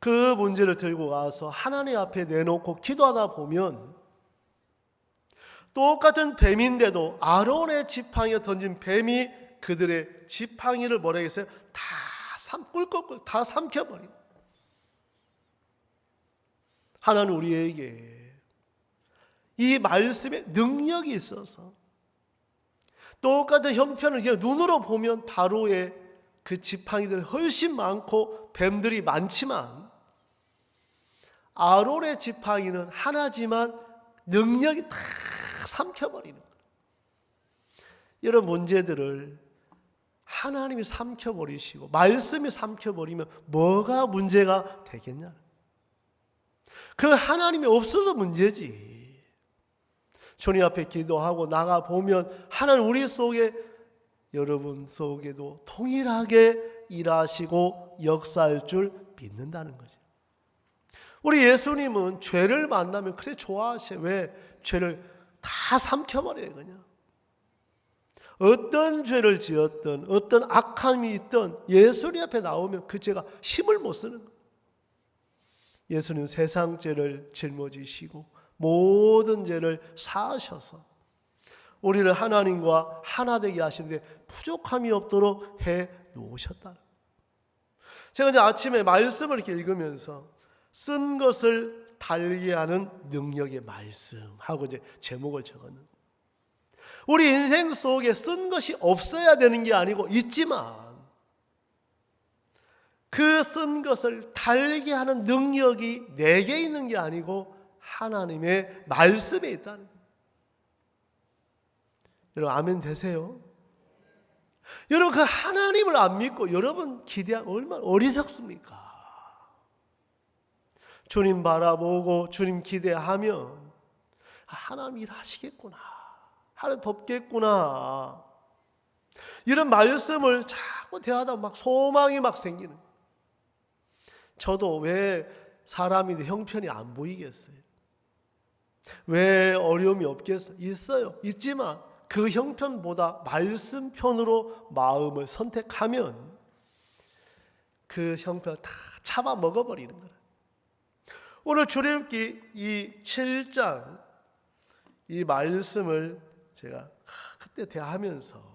그 문제를 들고 가서 하나님 앞에 내놓고 기도하다 보면 똑같은 뱀인데도 아론의 지팡이에 던진 뱀이 그들의 지팡이를 뭐라 했어요? 꿀꺽꿀 다 삼켜버린. 하나님 우리에게 이 말씀에 능력이 있어서 똑같은 형편을 그냥 눈으로 보면 바로의 그 지팡이들이 훨씬 많고 뱀들이 많지만 아론의 지팡이는 하나지만 능력이 다 삼켜버리는 거예요. 이런 문제들을 하나님이 삼켜버리시고 말씀이 삼켜버리면 뭐가 문제가 되겠냐? 그 하나님이 없어서 문제지. 주님 앞에 기도하고 나가보면 하나님 우리 속에, 여러분 속에도 동일하게 일하시고 역사할 줄 믿는다는 거죠. 우리 예수님은 죄를 만나면 그래 좋아하셔. 왜? 죄를 다 삼켜버려요 그냥. 어떤 죄를 지었든 어떤 악함이 있든 예수님 앞에 나오면 그 죄가 힘을 못 쓰는 거예요. 예수님 세상 죄를 짊어지시고 모든 죄를 사하셔서 우리를 하나님과 하나 되게 하시는데 부족함이 없도록 해 놓으셨다. 제가 이제 아침에 말씀을 이렇게 읽으면서 쓴 것을 달게 하는 능력의 말씀 하고 이제 제목을 적었는데, 우리 인생 속에 쓴 것이 없어야 되는 게 아니고 있지만 그 쓴 것을 달게 하는 능력이 내게 있는 게 아니고 하나님의 말씀에 있다는 거예요. 여러분 아멘 되세요? 여러분 그 하나님을 안 믿고 여러분 기대하면 얼마나 어리석습니까? 주님 바라보고 주님 기대하면 하나님 일하시겠구나, 하나님 돕겠구나, 이런 말씀을 자꾸 대하다 막 소망이 막 생기는. 저도 왜 사람인데 형편이 안 보이겠어요? 왜 어려움이 없겠어요? 있어요. 있지만 그 형편보다 말씀편으로 마음을 선택하면 그 형편을 다 잡아먹어버리는 거예요. 오늘 출애굽기 이 7장 이 말씀을 제가 그때 대하면서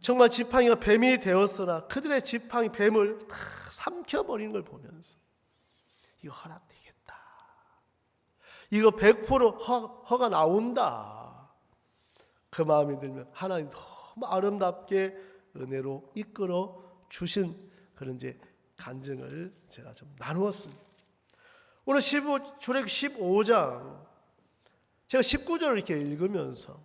정말 지팡이가 뱀이 되었으나 그들의 지팡이 뱀을 다 삼켜버리는 걸 보면서 이거 허락되겠다, 이거 100% 허가 나온다, 그 마음이 들면 하나님 너무 아름답게 은혜로 이끌어 주신 그런 이제 간증을 제가 좀 나누었습니다. 오늘 출애굽기 15장 제가 19절을 이렇게 읽으면서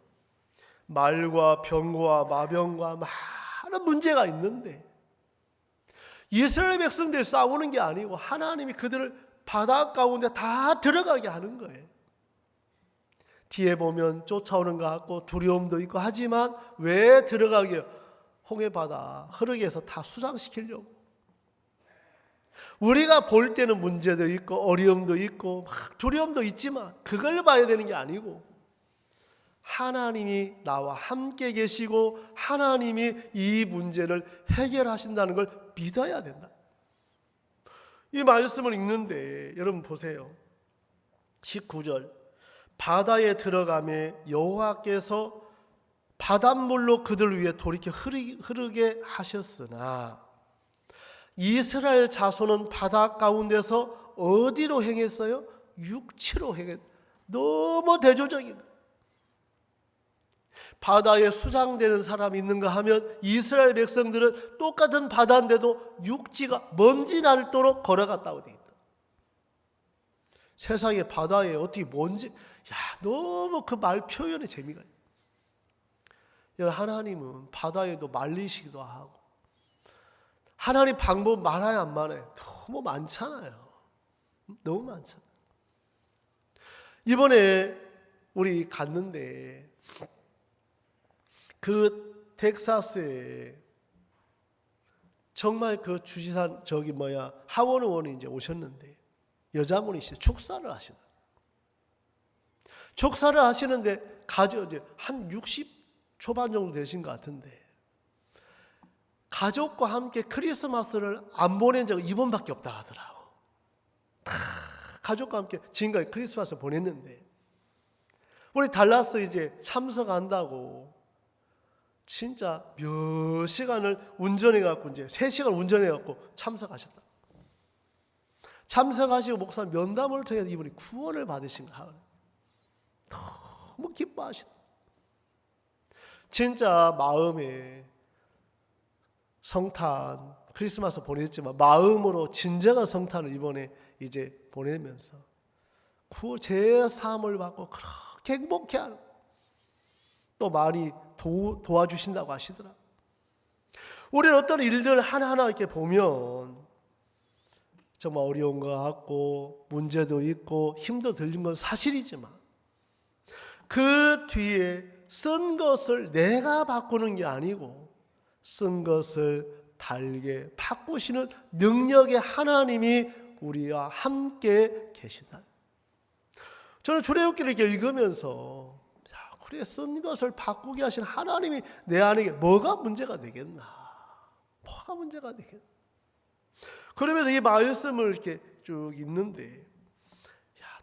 말과 병과 마병과 많은 문제가 있는데 이스라엘 백성들이 싸우는 게 아니고 하나님이 그들을 바다 가운데 다 들어가게 하는 거예요. 뒤에 보면 쫓아오는 것 같고 두려움도 있고 하지만 왜 들어가게? 홍해바다 흐르게 해서 다 수장시키려고. 우리가 볼 때는 문제도 있고 어려움도 있고 막 두려움도 있지만 그걸 봐야 되는 게 아니고 하나님이 나와 함께 계시고 하나님이 이 문제를 해결하신다는 걸 믿어야 된다. 이 말씀을 읽는데 여러분 보세요. 19절 바다에 들어가매 여호와께서 바닷물로 그들 위에 돌이켜 흐르게 하셨으나 이스라엘 자손은 바다 가운데서 어디로 행했어요? 육지로 행했. 너무 대조적인 거예요. 바다에 수장되는 사람이 있는가 하면 이스라엘 백성들은 똑같은 바다인데도 육지가 먼지 날도록 걸어갔다고 되어 있다. 세상에 바다에 어떻게 먼지, 너무 그 말 표현의 재미가 있어요. 여러분 하나님은 바다에도 말리시기도 하고 하나님 방법 많아요 안 많아요? 너무 많잖아요. 너무 많잖아요. 이번에 우리 갔는데 그 텍사스에 정말 그 주지사 하원 의원이 이제 오셨는데 여자분이시죠. 축사를 하시다. 축사를 하시는데 이제 한 60 초반 정도 되신 것 같은데 가족과 함께 크리스마스를 안 보낸 적은 이번밖에 없다 하더라고. 가족과 함께 지금까지 크리스마스를 보냈는데 우리 달라스 이제 참석한다고 진짜 몇 시간을 운전해갖고 이제 3시간 운전해갖고 참석하셨다. 참석하시고 목사님 면담을 통해 이분이 구원을 받으신 거 너무 기뻐하시다. 진짜 마음에 성탄 크리스마스 보냈지만 마음으로 진정한 성탄을 이번에 이제 보내면서 제 삶을 받고 그렇게 행복해하는, 또 많이 도와주신다고 하시더라. 우리는 어떤 일들 하나하나 이렇게 보면 정말 어려운 것 같고 문제도 있고 힘도 들린 건 사실이지만 그 뒤에 쓴 것을 내가 바꾸는 게 아니고 쓴 것을 달게 바꾸시는 능력의 하나님이 우리와 함께 계신다. 저는 출애굽기를 이렇게 읽으면서 그래, 쓴 것을 바꾸게 하신 하나님이 내 안에 뭐가 문제가 되겠나? 뭐가 문제가 되겠나? 그러면서 이 말씀을 이렇게 쭉 읽는데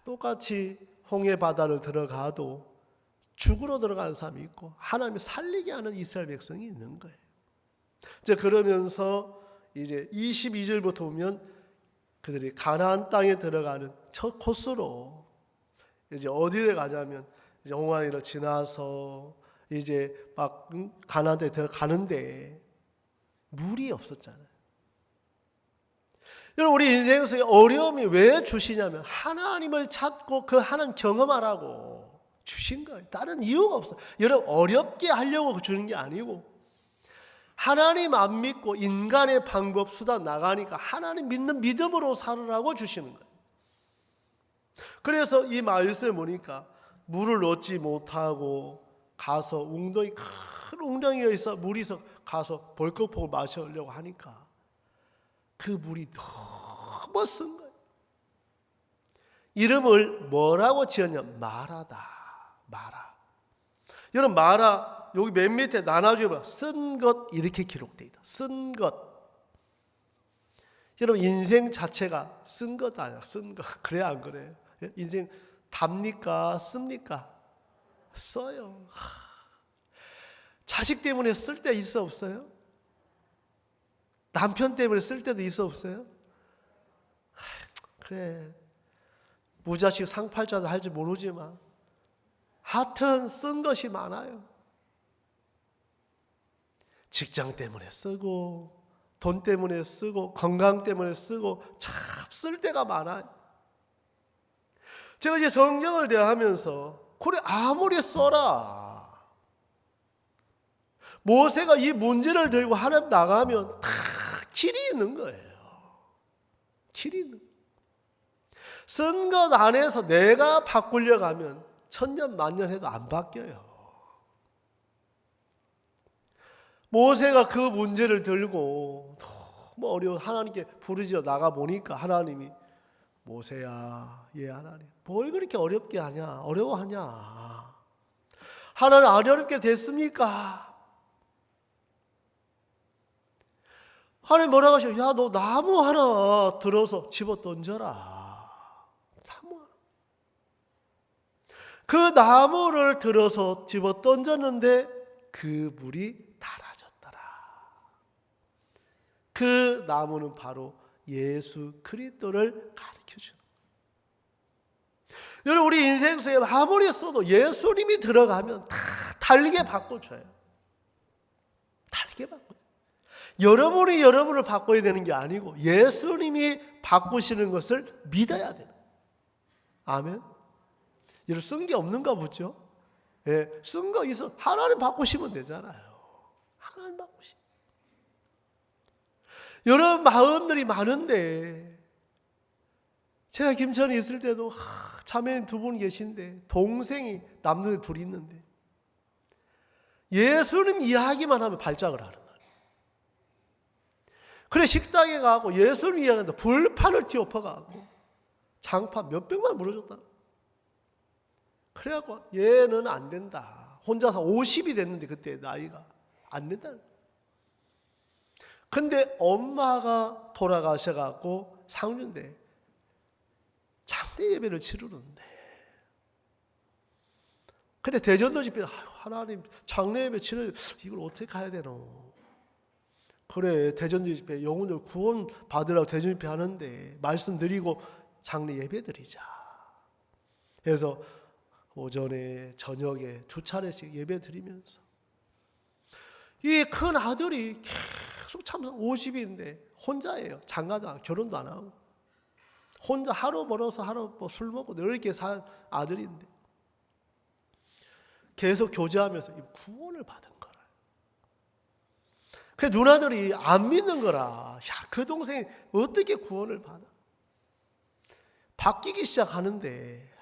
똑같이 홍해 바다를 들어가도 죽으러 들어가는 사람이 있고 하나님이 살리게 하는 이스라엘 백성이 있는 거예요. 이제 그러면서 이제 22절부터 보면 그들이 가나안 땅에 들어가는 첫 코스로 이제 어디를 가냐면 이제 홍해를 지나서 이제 막 가나안 땅에 들어가는데 물이 없었잖아요. 여러분, 우리 인생에서의 어려움이 왜 주시냐면 하나님을 찾고 그 하나님 경험하라고 주신 거예요. 다른 이유가 없어요. 여러분, 어렵게 하려고 주는 게 아니고 하나님 안 믿고 인간의 방법 수단 나가니까 하나님 믿는 믿음으로 살으라고 주시는 거예요. 그래서 이 말씀을 보니까 물을 얻지 못하고 가서 웅덩이, 큰 웅덩이가 있어 물이 있어 가서 벌컥벌컥 마시려고 하니까 그 물이 너무 쓴 거예요. 이름을 뭐라고 지었냐? 마라다. 마라. 여러분, 마라 여기 맨 밑에 나눠주면 쓴 것 이렇게 기록되어 있다. 쓴 것. 여러분, 인생 자체가 쓴 것 아니야. 쓴 것. 그래 안 그래요? 인생 답니까? 씁니까? 써요. 자식 때문에 쓸 때 있어 없어요? 남편 때문에 쓸 때도 있어 없어요? 그래, 무자식 상팔자도 할지 모르지만 하여튼 쓴 것이 많아요. 직장 때문에 쓰고 돈 때문에 쓰고 건강 때문에 쓰고 참 쓸 때가 많아요. 제가 이제 성경을 대하면서 그래, 아무리 써라, 모세가 이 문제를 들고 하나님 나가면 다 길이 있는 거예요. 길이 있는 거예요. 쓴 것 안에서 내가 바꾸려고 하면 천년 만년 해도 안 바뀌어요. 모세가 그 문제를 들고 너무 어려워 하나님께 부르짖어 나가 보니까 하나님이 모세야, 예 하나님, 뭘 그렇게 어렵게 하냐, 어려워하냐, 하나님 어렵게 됐습니까? 하나님 뭐라고 하셔? 야, 너 나무 하나 들어서 집어 던져라. 나무 하나. 그 나무를 들어서 집어 던졌는데 그 물이 달아졌더라. 그 나무는 바로 예수 그리스도를 가르쳐주는. 여러분, 우리 인생 속에 아무리 써도 예수님이 들어가면 다 달게 바꿔줘요. 달게 바꿔줘요. 여러분이 여러분을 바꿔야 되는 게 아니고 예수님이 바꾸시는 것을 믿어야 되는 거예요. 아멘. 여러분, 쓴 게 없는가 보죠? 예, 쓴 거 있어. 하나님 바꾸시면 되잖아요. 하나님 바꾸시면. 여러분, 마음들이 많은데 제가 김천에 있을 때도 자매님 2분 계신데 동생이 남동생 2 있는데 예수님 이야기만 하면 발작을 하는 거예요. 그래, 식당에 가고 예수님 이야기하는데 불판을 뒤엎어가고 장판 몇백만 물어줬다. 그래갖고 얘는 안 된다. 혼자서 50이 됐는데 그때 나이가 안 된다. 근데 엄마가 돌아가셔갖고 상주인데 장례 예배를 치르는데 근데 대전도 집에 하나님 장례 예배 치르 이걸 어떻게 가야 되노? 그래, 대전도 집에 영혼을 구원 받으라고 대전 집회 하는데 말씀드리고 장례 예배 드리자. 그래서 오전에 저녁에 2차례씩 예배 드리면서 이 큰 아들이 계속 계속 참석 50인데 혼자예요. 장가도 안, 결혼도 안 하고 혼자 하루 벌어서 하루 술 먹고 이렇게 산 아들인데 계속 교제하면서 구원을 받은 거라. 그 누나들이 안 믿는 거라. 야, 그 동생이 어떻게 구원을 받아? 바뀌기 시작하는데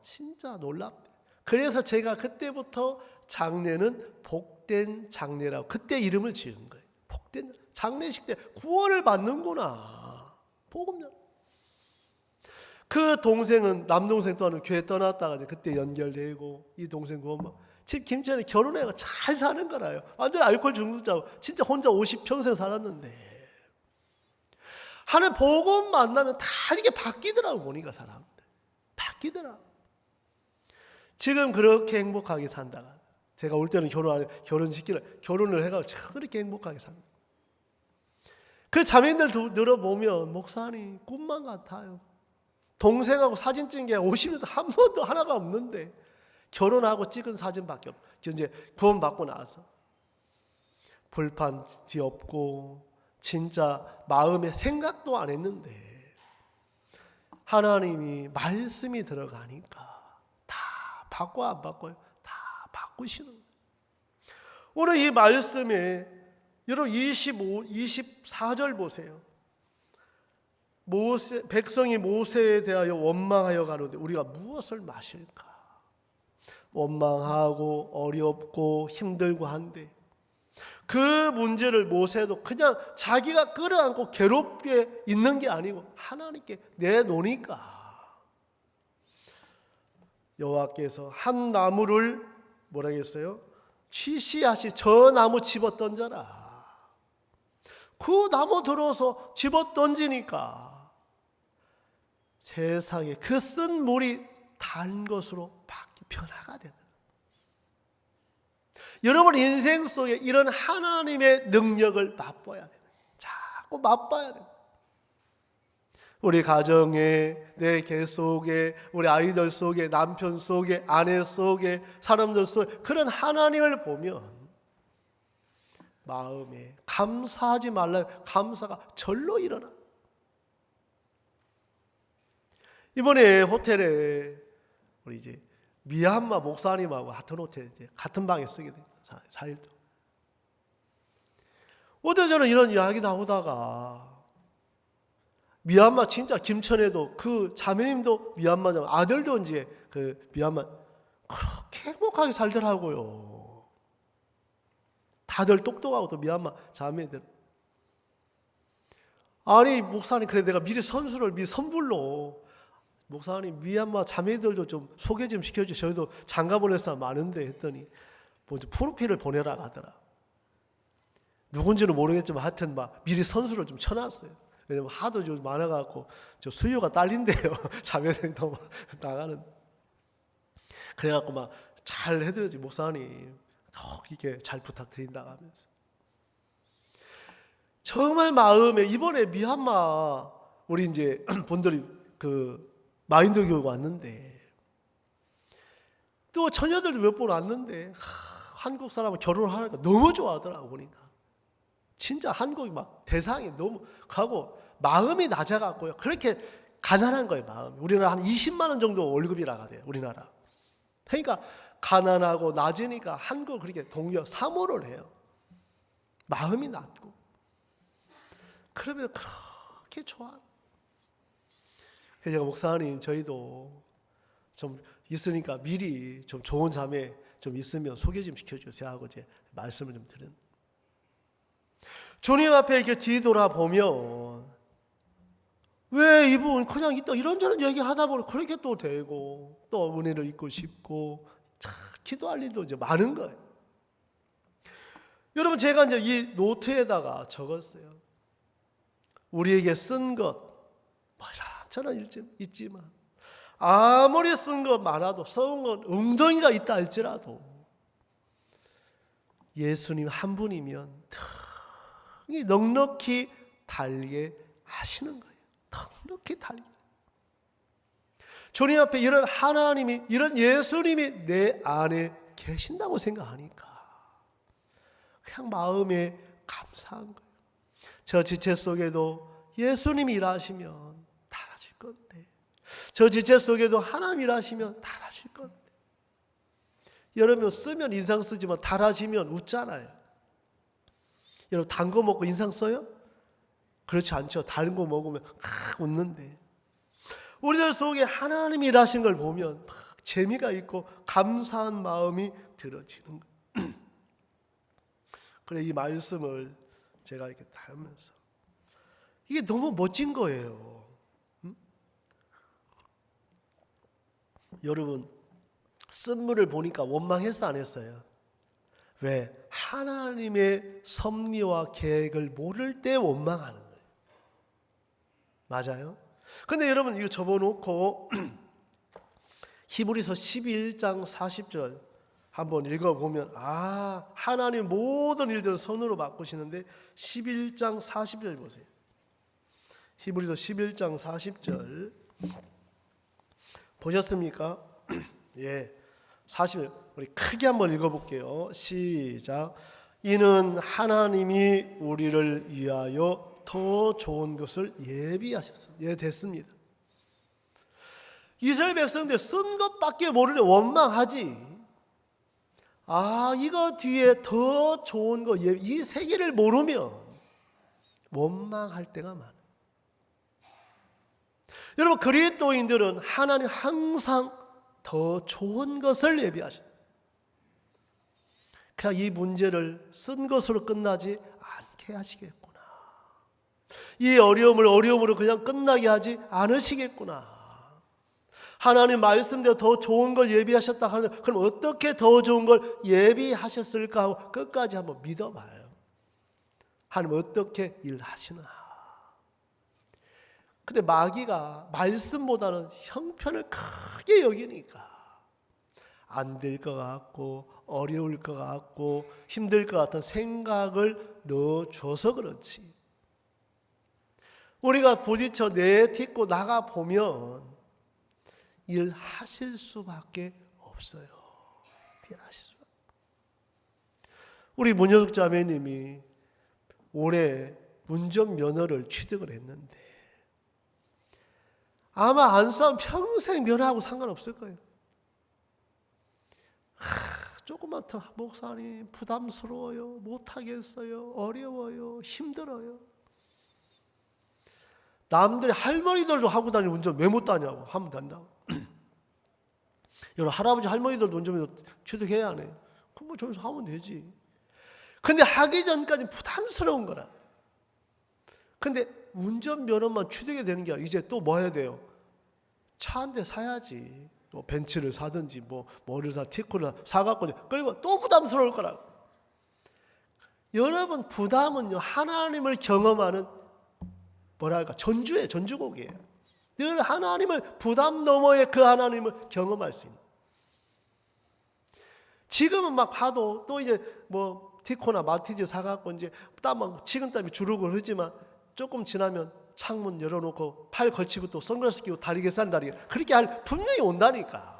진짜 놀랍대. 그래서 제가 그때부터 장례는 복된 장례라고 그때 이름을 지은 거예요. 복된 장례식 때 구원을 받는구나. 복음. 그 동생은 남동생 또한 교회 떠났다가 그때 연결되고 이 동생 구원 지금 김천에 결혼해서 잘 사는 거라요. 완전 알코올 중독자고 진짜 혼자 50평생 살았는데 하는 복음 만나면 다 이렇게 바뀌더라고. 보니까 사람들 바뀌더라. 지금 그렇게 행복하게 산다가 제가 올 때는 결혼을 해가지고 그렇게 행복하게 산다. 그 자매들 들어보면 목사님 꿈만 같아요. 동생하고 사진 찍은 게 50년도 한 번도 하나가 없는데 결혼하고 찍은 사진밖에 없고 이제 구원받고 나서 불판 뒤엎고 진짜 마음에 생각도 안 했는데 하나님이 말씀이 들어가니까 다 바꿔 안 바꿔요? 다 바꾸시는 거예요. 오늘 이 말씀에 여러분 24절 보세요. 백성이 모세에 대하여 원망하여 가로되 우리가 무엇을 마실까? 원망하고 어렵고 힘들고 한데 그 문제를 모세도 그냥 자기가 끌어안고 괴롭게 있는 게 아니고 하나님께 내놓으니까 여호와께서 한 나무를 뭐라 했어요? 취시하시 저 나무 집어 던져라. 그 나무 들어서 집어 던지니까 세상에 그 쓴 물이 단 것으로 변화가 되는. 여러분 인생 속에 이런 하나님의 능력을 맛봐야 되는. 자꾸 맛봐야 돼요. 우리 가정에, 내 개 속에, 우리 아이들 속에, 남편 속에, 아내 속에, 사람들 속에 그런 하나님을 보면 마음에 감사하지 말라. 감사가 절로 일어나. 이번에 호텔에 우리 이제 미얀마 목사님하고 같은 호텔 이제 같은 방에 쓰게 돼요. 4일 동안. 어제 저는 이런 이야기 나오다가 미얀마 진짜 김천에도 그 자매님도 미얀마잖아. 아들도 이제 그 미얀마 그렇게 행복하게 살더라고요. 다들 똑똑하고 또 미얀마 자매들. 아니 목사님 그래 내가 미리 선불로 목사님 미얀마 자매들도 좀 소개 좀 시켜주세요. 저희도 장가 보낼 사람 많은데 했더니 먼저 프로필을 보내라 하더라. 누군지는 모르겠지만 하여튼 막 미리 선수를 좀 쳐놨어요. 왜냐면 하도 좀 많아갖고 저 수요가 딸린대요. 자매들이 너무 나가는. 그래갖고 막 잘 해드려야지 목사님 이렇게 잘 부탁드린다 하면서. 정말 마음에 이번에 미얀마 우리 이제 분들이 그 마인드 교육 왔는데 또 처녀들도 몇 번 왔는데 한국 사람은 결혼하니까 너무 좋아하더라고 보니까. 진짜 한국이 막 대상이 너무 가고 마음이 낮아갖고요. 그렇게 가난한 거예요 마음이. 우리나라 한 20만 원 정도 월급이라가 돼요 우리나라. 그러니까 가난하고 낮으니까 한국 그렇게 동료 사모를 해요. 마음이 낮고. 그러면 그렇게 좋아. 그래서 제가 목사님 저희도 좀 있으니까 미리 좀 좋은 자매 좀 있으면 소개 좀 시켜주세요 하고 이제 말씀을 좀 드린. 주님 앞에 이렇게 뒤돌아보면 왜 이분 그냥 있다 이런저런 얘기하다 보니 그렇게 또 되고 또 은혜를 입고 싶고 참 기도할 일도 이제 많은 거예요. 여러분 제가 이제 이 노트에다가 적었어요. 우리에게 쓴 것 뭐 이런저런 있지만 아무리 쓴 것 많아도 써온 건 웅덩이가 있다 할지라도 예수님 한 분이면 넉넉히 달게 하시는 거예요. 넉넉히 달게. 주님 앞에 이런 하나님이 이런 예수님이 내 안에 계신다고 생각하니까 그냥 마음에 감사한 거예요. 저 지체 속에도 예수님이 일하시면 달라질 건데, 저 지체 속에도 하나님 일하시면 달라질 건데. 여러분 쓰면 인상 쓰지만 달아지면 웃잖아요. 여러분 단 거 먹고 인상 써요? 그렇지 않죠. 단 거 먹으면 웃는데, 우리들 속에 하나님이 일하신 걸 보면 재미가 있고 감사한 마음이 들어지는 거예요. 그래, 이 말씀을 제가 이렇게 하면서 이게 너무 멋진 거예요. 여러분 쓴물을 보니까 원망했어 안 했어요? 왜? 하나님의 섭리와 계획을 모를 때 원망하는 거예요. 맞아요? 근데 여러분 이거 접어놓고 히브리서 11장 40절 한번 읽어보면, 아, 하나님 모든 일들을 선으로 바꾸시는데 11장 40절 보세요. 히브리서 11장 40절 보셨습니까? 예, 40절 우리 크게 한번 읽어볼게요. 시작. 이는 하나님이 우리를 위하여 더 좋은 것을 예비하셨습니다. 예, 됐습니다. 이스라엘 백성들 쓴 것밖에 모르는 원망하지. 아, 이거 뒤에 더 좋은 거, 이 세계를 모르면 원망할 때가 많아요. 여러분 그리스도인들은 하나님 항상 더 좋은 것을 예비하신다. 그냥 이 문제를 쓴 것으로 끝나지 않게 하시겠구나. 이 어려움을 어려움으로 그냥 끝나게 하지 않으시겠구나. 하나님 말씀대로 더 좋은 걸 예비하셨다 하는데, 그럼 어떻게 더 좋은 걸 예비하셨을까 하고 끝까지 한번 믿어봐요. 하나님 어떻게 일하시나. 근데 마귀가 말씀보다는 형편을 크게 여기니까 안 될 것 같고 어려울 것 같고 힘들 것 같은 생각을 넣어줘서 그렇지. 우리가 부딪혀 내딛고 나가보면 일하실 수밖에 없어요. 일하실 수밖에. 우리 문효숙 자매님이 올해 운전면허를 취득을 했는데 아마 안 싸우면 평생 면허하고 상관없을 거예요. 조금만 더 목사님 부담스러워요. 못하겠어요. 어려워요. 힘들어요. 남들이 할머니들도 하고 다니는 운전 왜 못 다냐고 하면 된다고. 여러분 할아버지 할머니들도 운전면허 취득해야 하네요. 그럼 뭐 저기서 하면 되지. 근데 하기 전까지 부담스러운 거라. 근데 운전면허만 취득이 되는 게 아니라 이제 또 뭐 해야 돼요? 차 한 대 사야지. 뭐 벤츠를 사든지 뭐를 사, 티코를 사갖고 끌고 또 부담스러울 거라고. 여러분 부담은요 하나님을 경험하는 뭐랄까 전주예요. 전주곡이에요. 늘 하나님을 부담 너머의 그 하나님을 경험할 수 있는. 지금은 막 봐도 또 이제 뭐 티코나 마티즈 사갖고 이제 땀 식은땀이 주르고 흐르지만 조금 지나면 창문 열어놓고 팔 걸치고 또 선글라스 끼고 다리게 싼 다리 그렇게 할 분명히 온다니까.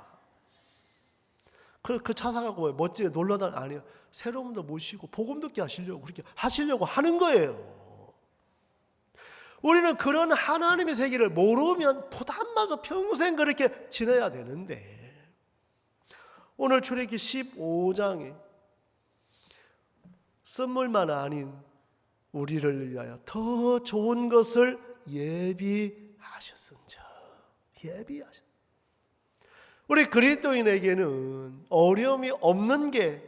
그 차 사갖고 멋지게 놀러다니 아니에요. 새로운 분도 모시고 복음 듣게 하시려고 그렇게 하시려고 하는 거예요. 우리는 그런 하나님의 세계를 모르면 부담마저 평생 그렇게 지내야 되는데, 오늘 출애굽기 15장에 쓴물만 아닌 우리를 위하여 더 좋은 것을 예비하셨은즉. 예비하셨. 우리 그리스도인에게는 어려움이 없는 게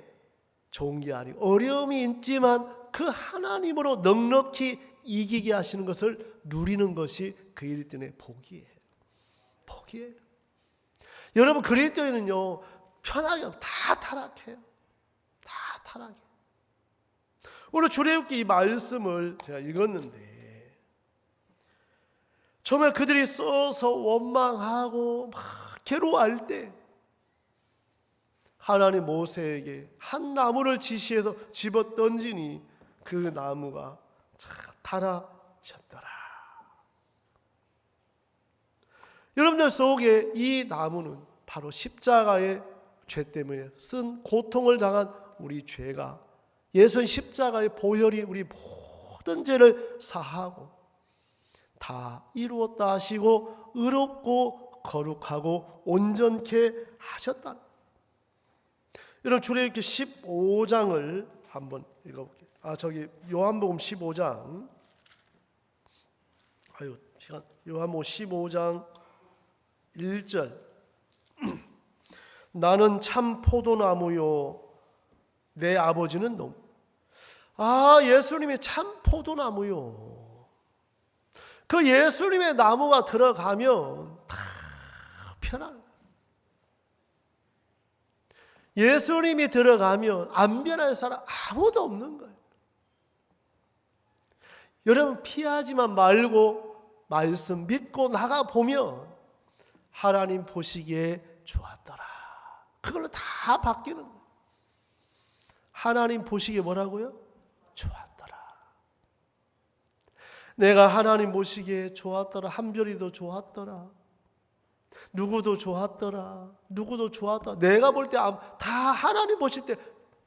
좋은 게 아니고 어려움이 있지만 그 하나님으로 넉넉히 이기게 하시는 것을 누리는 것이 그리스도인의 복이에요. 복이에요. 여러분 그리스도인은요 편하게 하면 다 타락해요. 다 타락해요. 오늘 출애굽기 이 말씀을 제가 읽었는데 정말 그들이 써서 원망하고 막 괴로워할 때 하나님 모세에게 한 나무를 지시해서 집어 던지니 그 나무가 달아졌더라. 여러분들 속에 이 나무는 바로 십자가의 죄 때문에 쓴 고통을 당한 우리 죄가 예수님 십자가의 보혈이 우리 모든 죄를 사하고 다 이루었다 하시고 의롭고 거룩하고 온전케 하셨다. 여러분 출애굽기 15장을 한번 읽어볼게요. 요한복음 15장. 요한복음 15장 1절. 나는 참 포도나무요 내 아버지는 농. 예수님이 참 포도나무요. 그 예수님의 나무가 들어가면 다 편한. 예수님이 들어가면 안 변할 사람 아무도 없는 거예요. 여러분 피하지만 말고 말씀 믿고 나가보면 하나님 보시기에 좋았더라. 그걸로 다 바뀌는 거예요. 하나님 보시기에 뭐라고요? 좋았더라. 내가 하나님 보시기에 좋았더라. 한별이도 좋았더라. 누구도 좋았더라. 누구도 좋았더라. 내가 볼 때 다 하나님 보실 때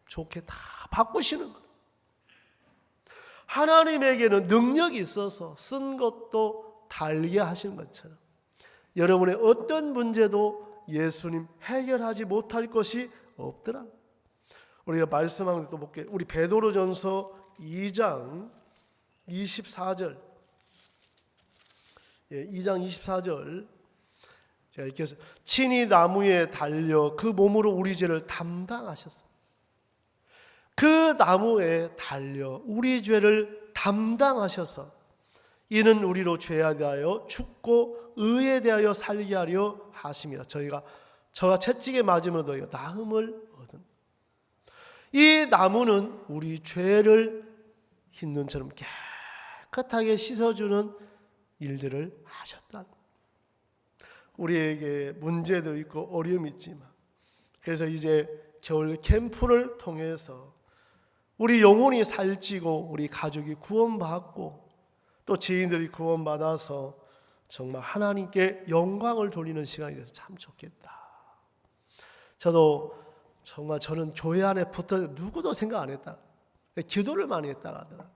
좋게 다 바꾸시는 거예요. 하나님에게는 능력이 있어서 쓴 것도 달게 하시는 것처럼 여러분의 어떤 문제도 예수님 해결하지 못할 것이 없더라. 우리가 말씀한 것도 볼게요. 우리 베드로전서 2장 24절. 2장 24절. 제가 이렇게 해서 친히 나무에 달려 그 몸으로 우리 죄를 담당하셨습니다. 그 나무에 달려 우리 죄를 담당하셔서 이는 우리로 죄에 대하여 죽고 의에 대하여 살게 하려 하심이라. 저가 채찍에 맞으면 너희가 나음을 얻은. 이 나무는 우리 죄를 흰 눈처럼 깨끗하게 씻어주는 일들을 하셨다. 우리에게 문제도 있고 어려움이 있지만 그래서 이제 겨울 캠프를 통해서 우리 영혼이 살찌고 우리 가족이 구원받고 또 지인들이 구원받아서 정말 하나님께 영광을 돌리는 시간이 돼서 참 좋겠다. 저는 교회 안에 붙어 누구도 생각 안 했다. 기도를 많이 했다가 하더라.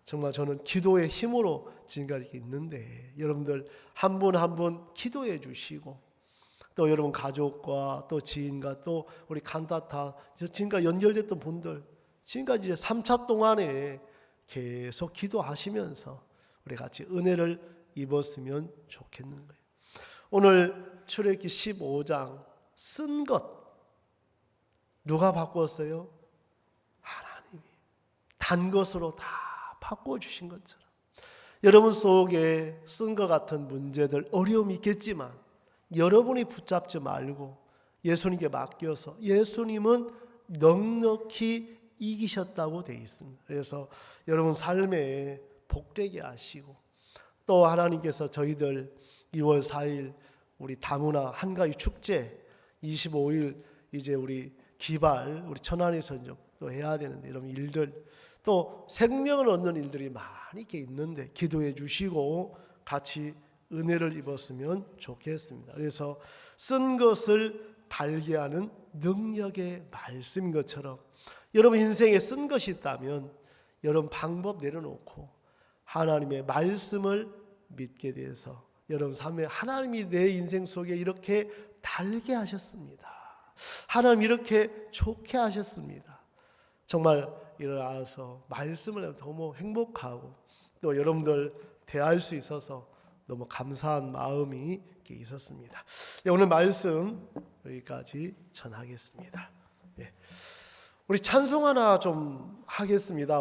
정말 저는 기도의 힘으로 지금까지 이렇게 있는데 여러분들 한 분 한 분 기도해 주시고 또 여러분 가족과 또 지인과 또 우리 칸타타 지금까지 연결됐던 분들 지금까지 이제 3차 동안에 계속 기도하시면서 우리 같이 은혜를 입었으면 좋겠는 거예요. 오늘 출애굽기 15장 쓴 것 누가 바꾸었어요? 하나님이 단 것으로 다 바꿔주신 것처럼 여러분 속에 쓴 것 같은 문제들 어려움이 있겠지만 여러분이 붙잡지 말고 예수님께 맡겨서 예수님은 넉넉히 이기셨다고 되어 있습니다. 그래서 여러분 삶에 복되게 하시고 또 하나님께서 저희들 2월 4일 우리 다문화 한가위 축제 25일 이제 우리 기발 우리 천안에서 또 해야 되는데 이런 일들 또 생명을 얻는 일들이 많이 이렇게 있는데 기도해 주시고 같이 은혜를 입었으면 좋겠습니다. 그래서 쓴 것을 달게 하는 능력의 말씀인 것처럼 여러분 인생에 쓴 것이 있다면 여러분 방법 내려놓고 하나님의 말씀을 믿게 돼서 여러분 삶에 하나님이 내 인생 속에 이렇게 달게 하셨습니다. 하나님 이렇게 좋게 하셨습니다. 정말 일어나서 말씀을 하면 너무 행복하고 또 여러분들 대할 수 있어서 너무 감사한 마음이 있었습니다. 오늘 말씀 여기까지 전하겠습니다. 우리 찬송 하나 좀 하겠습니다.